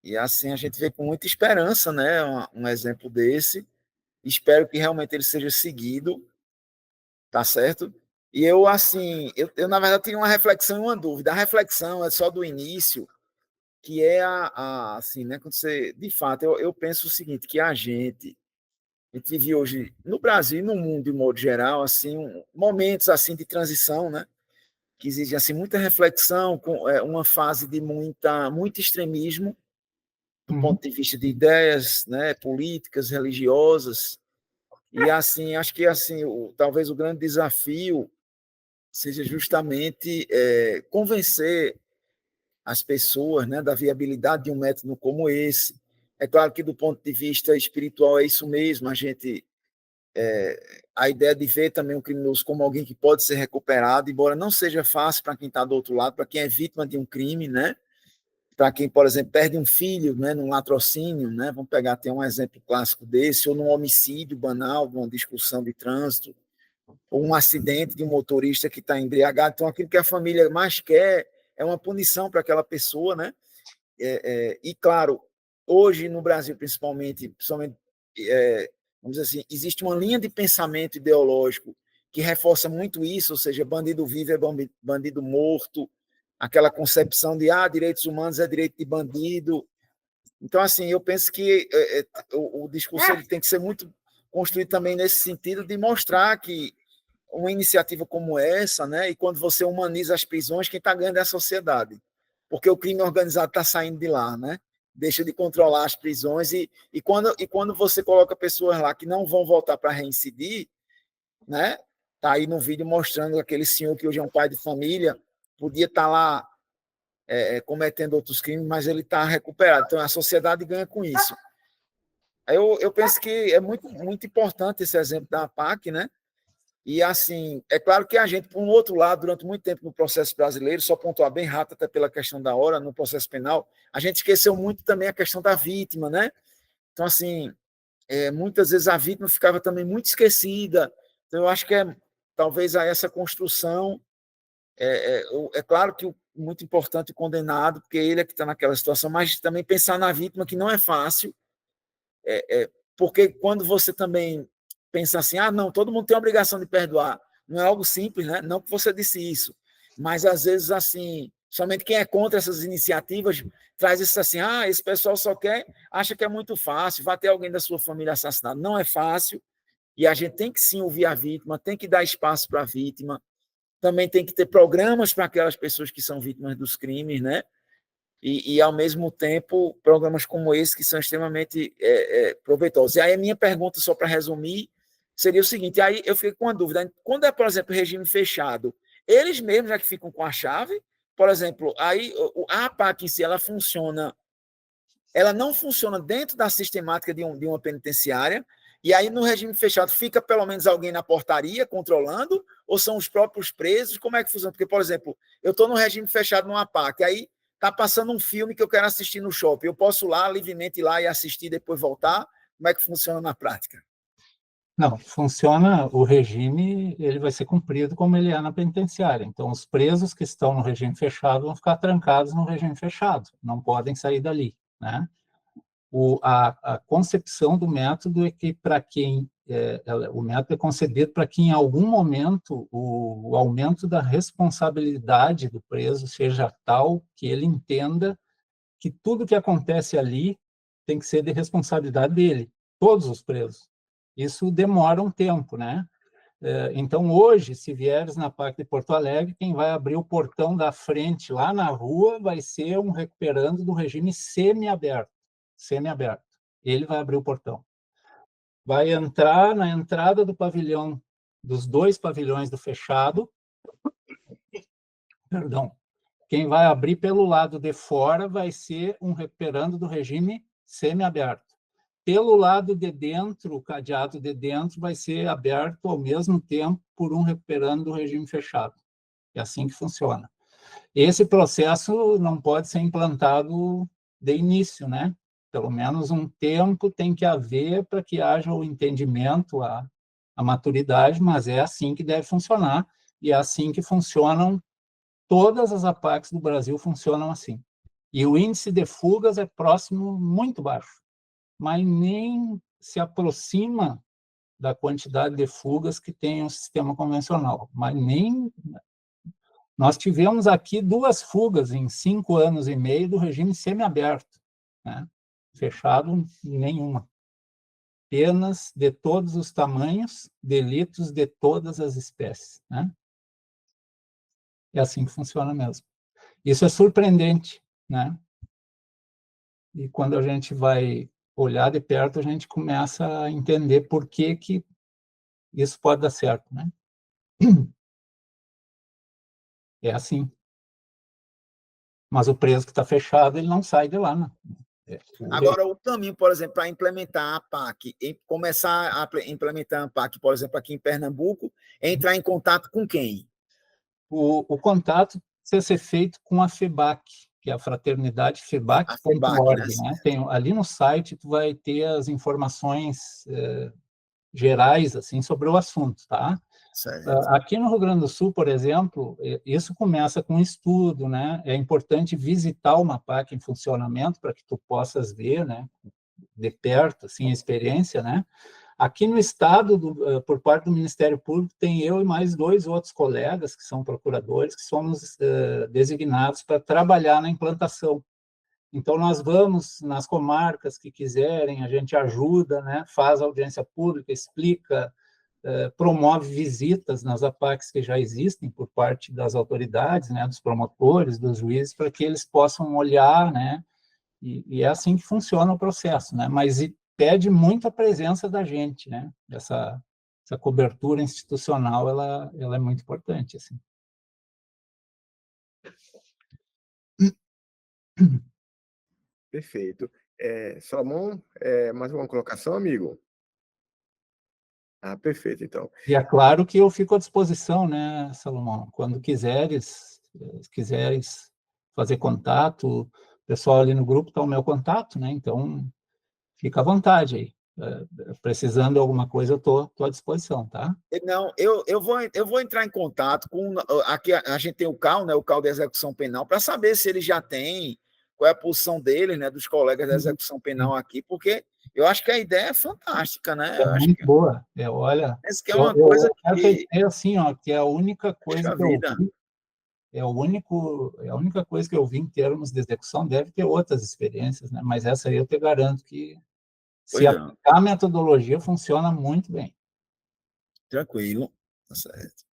E, assim, a gente vê com muita esperança, né, um exemplo desse. Espero que realmente ele seja seguido, tá certo? E eu, assim, eu na verdade, tenho uma reflexão e uma dúvida. A reflexão é só do início, que é assim, né, quando você, de fato, eu penso o seguinte, que a gente vive hoje, no Brasil e no mundo, de modo geral, assim, momentos, assim, de transição, né, que exigem, assim, muita reflexão, com uma fase de muito extremismo, do ponto de vista de ideias, né, políticas, religiosas. E, assim, acho que, assim, talvez o grande desafio seja justamente convencer as pessoas, né, da viabilidade de um método como esse. É claro que, do ponto de vista espiritual, é isso mesmo, a ideia de ver também o criminoso como alguém que pode ser recuperado, embora não seja fácil para quem está do outro lado, para quem é vítima de um crime, né? Para quem, por exemplo, perde um filho, né, num latrocínio, né? Vamos pegar até um exemplo clássico desse, ou num homicídio banal, numa discussão de trânsito, ou um acidente de um motorista que está embriagado. Então, aquilo que a família mais quer é uma punição para aquela pessoa, né? E, claro, hoje no Brasil, principalmente vamos dizer assim, existe uma linha de pensamento ideológico que reforça muito isso, ou seja, bandido vivo é bandido morto, aquela concepção de direitos humanos é direito de bandido. Então, assim, eu penso que o discurso ele tem que ser muito construído também nesse sentido de mostrar que uma iniciativa como essa, né, e quando você humaniza as prisões, quem está ganhando é a sociedade, porque o crime organizado está saindo de lá, né? Deixa de controlar as prisões e quando você coloca pessoas lá que não vão voltar para reincidir, né? Tá aí no vídeo mostrando aquele senhor que hoje é um pai de família, podia estar lá cometendo outros crimes, mas ele está recuperado. Então a sociedade ganha com isso. Eu penso que é muito, muito importante esse exemplo da APAC, né? E, assim, é claro que a gente, por um outro lado, durante muito tempo no processo brasileiro, só pontuar bem rápido, até pela questão da hora, no processo penal, a gente esqueceu muito também a questão da vítima, né? Então, assim, muitas vezes a vítima ficava também muito esquecida. Então, eu acho que talvez essa construção, é claro que muito importante o condenado, porque ele é que está naquela situação, mas também pensar na vítima, que não é fácil, porque quando você também pensa assim, não, todo mundo tem a obrigação de perdoar, não é algo simples, né? Não que você disse isso, mas às vezes, assim, Somente quem é contra essas iniciativas traz isso assim, esse pessoal acha que é muito fácil, vai ter alguém da sua família assassinado. Não é fácil, e a gente tem que sim ouvir a vítima, tem que dar espaço para a vítima, também tem que ter programas para aquelas pessoas que são vítimas dos crimes, né? E, ao mesmo tempo, programas como esse que são extremamente proveitosos. E aí a minha pergunta, só para resumir, seria o seguinte, aí eu fico com uma dúvida, quando é, por exemplo, regime fechado, eles mesmos já que ficam com a chave, por exemplo, aí a APAC em si, ela não funciona dentro da sistemática de uma penitenciária, e aí no regime fechado fica pelo menos alguém na portaria controlando, ou são os próprios presos? Como é que funciona? Porque, por exemplo, eu estou no regime fechado numa APAC, aí está passando um filme que eu quero assistir no shopping, eu posso lá, livremente ir lá e assistir e depois voltar? Como é que funciona na prática? Não, funciona, o regime, ele vai ser cumprido como ele é na penitenciária. Então, os presos que estão no regime fechado vão ficar trancados no regime fechado, não podem sair dali, né? A concepção do método é que o método é concebido para que em algum momento o aumento da responsabilidade do preso seja tal que ele entenda que tudo que acontece ali tem que ser de responsabilidade dele, todos os presos. Isso demora um tempo, né? Então, hoje, se vieres na PAC de Porto Alegre, quem vai abrir o portão da frente lá na rua vai ser um recuperando do regime semiaberto. Semiaberto. Ele vai abrir o portão. Vai entrar na entrada do pavilhão, dos 2 pavilhões do fechado. Perdão. Quem vai abrir pelo lado de fora vai ser um recuperando do regime semiaberto. Pelo lado de dentro, o cadeado de dentro vai ser aberto ao mesmo tempo por um recuperando do regime fechado. É assim que funciona. Esse processo não pode ser implantado de início, né? Pelo menos um tempo tem que haver para que haja o entendimento, a maturidade, mas é assim que deve funcionar, e é assim que funcionam todas as APACs do Brasil, funcionam assim. E o índice de fugas é próximo, muito baixo, mas nem se aproxima da quantidade de fugas que tem o sistema convencional. Mas nem... Nós tivemos aqui 2 fugas em 5 anos e meio do regime semiaberto, né? Fechado, nenhuma. Penas de todos os tamanhos, delitos de todas as espécies, né? É assim que funciona mesmo. Isso é surpreendente, né? E quando a gente vai olhar de perto, a gente começa a entender por que isso pode dar certo, né? É assim. Mas o preso que está fechado, ele não sai de lá, né? Agora, o caminho, por exemplo, para implementar a PAC, começar a implementar a PAC, por exemplo, aqui em Pernambuco, é entrar em contato com quem? O contato precisa ser feito com a FEBAC, que é a fraternidade febac.org, né? Tem, ali no site tu vai ter as informações gerais assim, sobre o assunto, tá? Certo. Aqui no Rio Grande do Sul, por exemplo, isso começa com estudo, né? É importante visitar uma PAC em funcionamento para que tu possas ver, né, de perto, assim, a experiência, né? Aqui no estado, por parte do Ministério Público, tem eu e mais 2 outros colegas que são procuradores, que somos designados para trabalhar na implantação. Então, nós vamos nas comarcas que quiserem, a gente ajuda, né? Faz audiência pública, explica, promove visitas nas APACs que já existem por parte das autoridades, né? Dos promotores, dos juízes, para que eles possam olhar, né? E é assim que funciona o processo, né? Mas pede muito a presença da gente, né? Essa cobertura institucional, ela é muito importante, assim. Perfeito. Salomão, mais uma colocação, amigo? Perfeito, então. E é claro que eu fico à disposição, né, Salomão? Quando quiseres fazer contato, o pessoal ali no grupo está o meu contato, né? Então, fica à vontade aí. Precisando de alguma coisa, eu estou à disposição, tá? Não, eu vou entrar em contato com... Aqui a gente tem o CAU, né, o CAU de Execução Penal, para saber se ele já tem, qual é a posição deles, né, dos colegas da Execução Penal aqui, porque eu acho que a ideia é fantástica, né? É muito boa. Olha, essa que é uma coisa que... assim, ó, que é a única coisa que eu vi é a única coisa que eu vi em termos de execução. Deve ter outras experiências, né? Mas essa aí eu te garanto que, se Pois não. aplicar a metodologia, funciona muito bem. Tranquilo. Tá certo.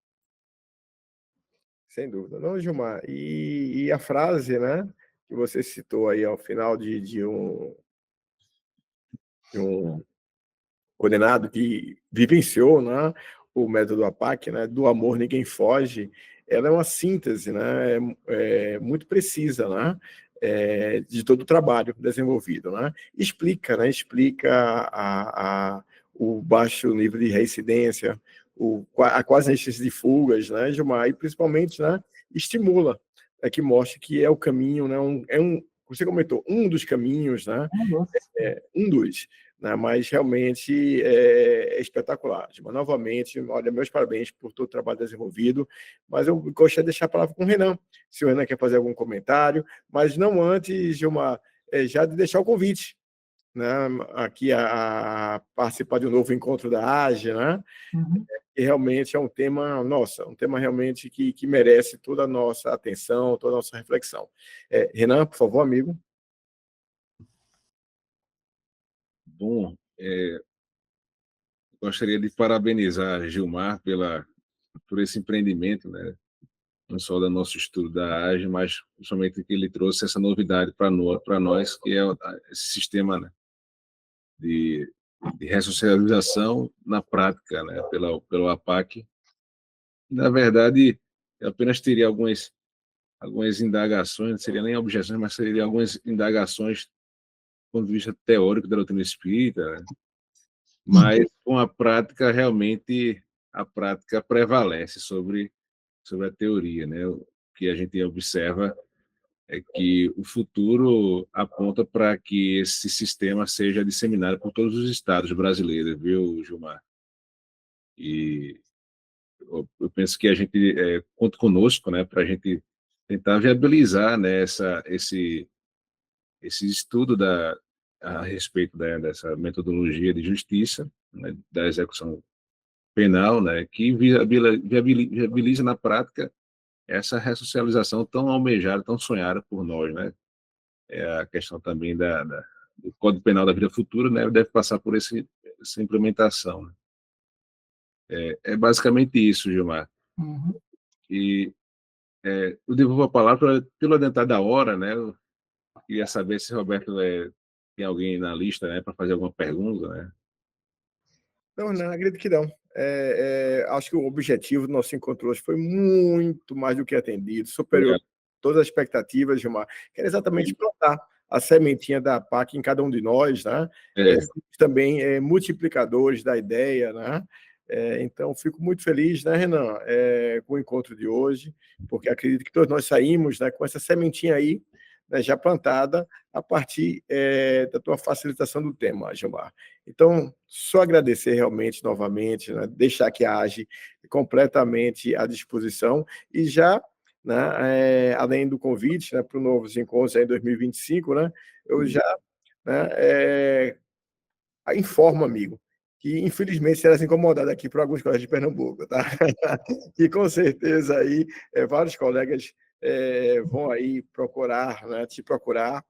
Sem dúvida. Não, Gilmar. E a frase, né, que você citou aí ao final de um condenado que vivenciou, né, o método APAC, né, do amor ninguém foge, ela é uma síntese, né, muito precisa, né, de todo o trabalho desenvolvido, né, explica, né, o baixo nível de reincidência, a quase existência de fugas, né, Gilmar, e principalmente, né, estimula, que mostra que é o caminho, né, você comentou, um dos caminhos, né, um dos, né, mas realmente é espetacular. Mas, novamente, olha, meus parabéns por todo o trabalho desenvolvido, mas eu gostaria de deixar a palavra com o Renan, se o Renan quer fazer algum comentário, mas não antes, Gilmar, já de deixar o convite, né, aqui a participar de um novo encontro da AGE, né, que realmente é um tema, um tema realmente que merece toda a nossa atenção, toda a nossa reflexão. Renan, por favor, amigo. Bom, gostaria de parabenizar Gilmar por esse empreendimento, né? Não só do nosso estudo da AGE, mas principalmente que ele trouxe essa novidade para nós, que é esse sistema, né, de ressocialização na prática, né, pelo APAC. Na verdade, eu apenas teria algumas indagações, não seria nem objeções, mas seria algumas indagações do ponto de vista teórico da doutrina espírita, né? Mas com a prática, realmente, a prática prevalece sobre a teoria, né? O que a gente observa é que o futuro aponta para que esse sistema seja disseminado por todos os estados brasileiros, viu, Gilmar? E eu penso que a gente conta conosco, né, para a gente tentar viabilizar, né, esse estudo a respeito dessa metodologia de justiça, né, da execução penal, né, que viabiliza na prática essa ressocialização tão almejada, tão sonhada por nós, né? É a questão também do Código Penal da Vida Futura, né, deve passar por essa implementação, né? É basicamente isso, Gilmar. E eu devolvo a palavra pelo adiantar da hora, né? Eu queria saber se Roberto tem alguém na lista, né, para fazer alguma pergunta, né? Não, acredito que não. Acho que o objetivo do nosso encontro hoje foi muito mais do que atendido, superior a todas as expectativas, Gilmar, que era exatamente plantar a sementinha da PAC em cada um de nós, né? Também multiplicadores da ideia, né? Então, fico muito feliz, né, Renan, com o encontro de hoje, porque acredito que todos nós saímos, né, com essa sementinha aí, né, já plantada a partir da tua facilitação do tema, Gilmar. Então, só agradecer realmente novamente, né, deixar que a AGE completamente à disposição e já, né, além do convite, né, para os novos encontros em 2025, né, eu já, né, informo, amigo, que infelizmente serás incomodado aqui por alguns colegas de Pernambuco, tá? E com certeza aí vários colegas vão aí procurar, né, te procurar,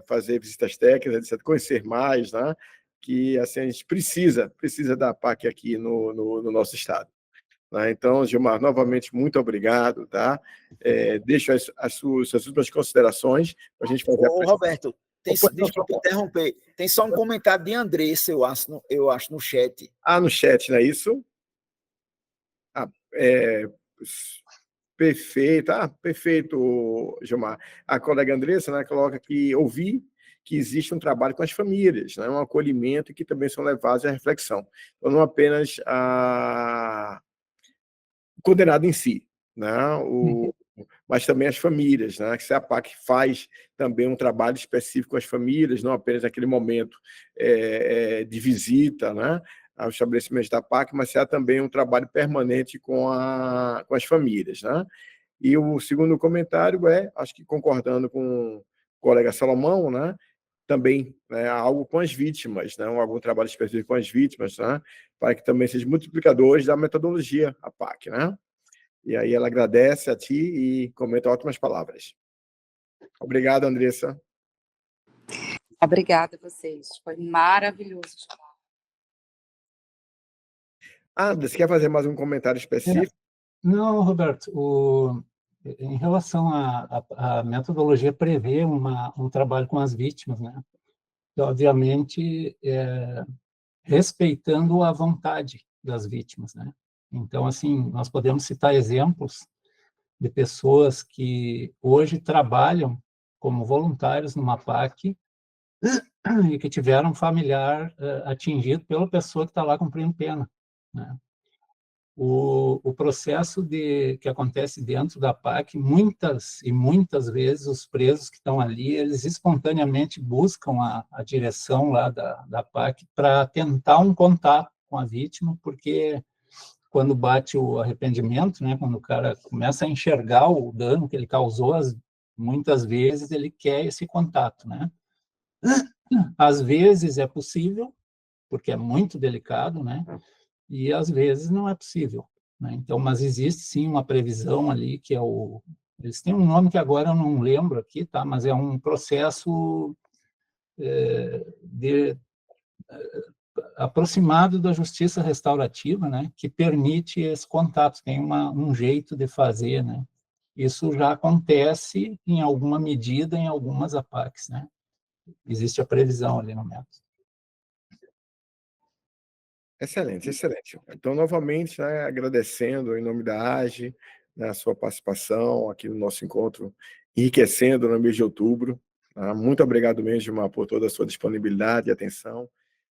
fazer visitas técnicas, etc., conhecer mais, né? Que assim, a gente precisa da PAC aqui no nosso estado. Né? Então, Gilmar, novamente, muito obrigado. Tá? Deixo as suas últimas considerações para a gente fazer a Roberto, desculpa interromper, tem só um comentário de Andressa, eu acho, no chat. No chat, não é isso? Perfeito, perfeito, Gilmar. A colega Andressa, né, coloca que ouvi que existe um trabalho com as famílias, né, um acolhimento que também são levados à reflexão. Então, não apenas o condenado em si, né, mas também as famílias, né, que a PAC faz também um trabalho específico com as famílias, não apenas naquele momento de visita, né, ao estabelecimento da PAC, mas há também um trabalho permanente com as famílias, né? E o segundo comentário acho que concordando com o colega Salomão, né? Também algo com as vítimas, né? Algum trabalho específico com as vítimas, né? Para que também sejam multiplicadores da metodologia, a PAC, né? E aí ela agradece a ti e comenta ótimas palavras. Obrigado, Andressa. Obrigada a vocês. Foi maravilhoso. Você quer fazer mais um comentário específico? Não, Roberto, em relação à metodologia, prevê um trabalho com as vítimas, né? E, obviamente, respeitando a vontade das vítimas, né? Então, assim, nós podemos citar exemplos de pessoas que hoje trabalham como voluntários numa PAC e que tiveram um familiar atingido pela pessoa que está lá cumprindo pena, né? O processo que acontece dentro da PAC, muitas e muitas vezes os presos que estão ali, eles espontaneamente buscam a direção lá da PAC para tentar um contato com a vítima, porque quando bate o arrependimento, né, quando o cara começa a enxergar o dano que ele causou, muitas vezes ele quer esse contato, né? Às vezes é possível, porque é muito delicado, né? E às vezes não é possível, né? Então, mas existe sim uma previsão ali que eles têm um nome que agora eu não lembro aqui, tá? Mas é um processo aproximado da justiça restaurativa, né? Que permite esse contato, tem um jeito de fazer, né? Isso já acontece em alguma medida em algumas APACs, né? Existe a previsão ali no método. Excelente, excelente. Então, novamente, né, agradecendo em nome da AGE, né, a sua participação aqui no nosso encontro, enriquecendo no mês de outubro. Tá? Muito obrigado mesmo por toda a sua disponibilidade e atenção.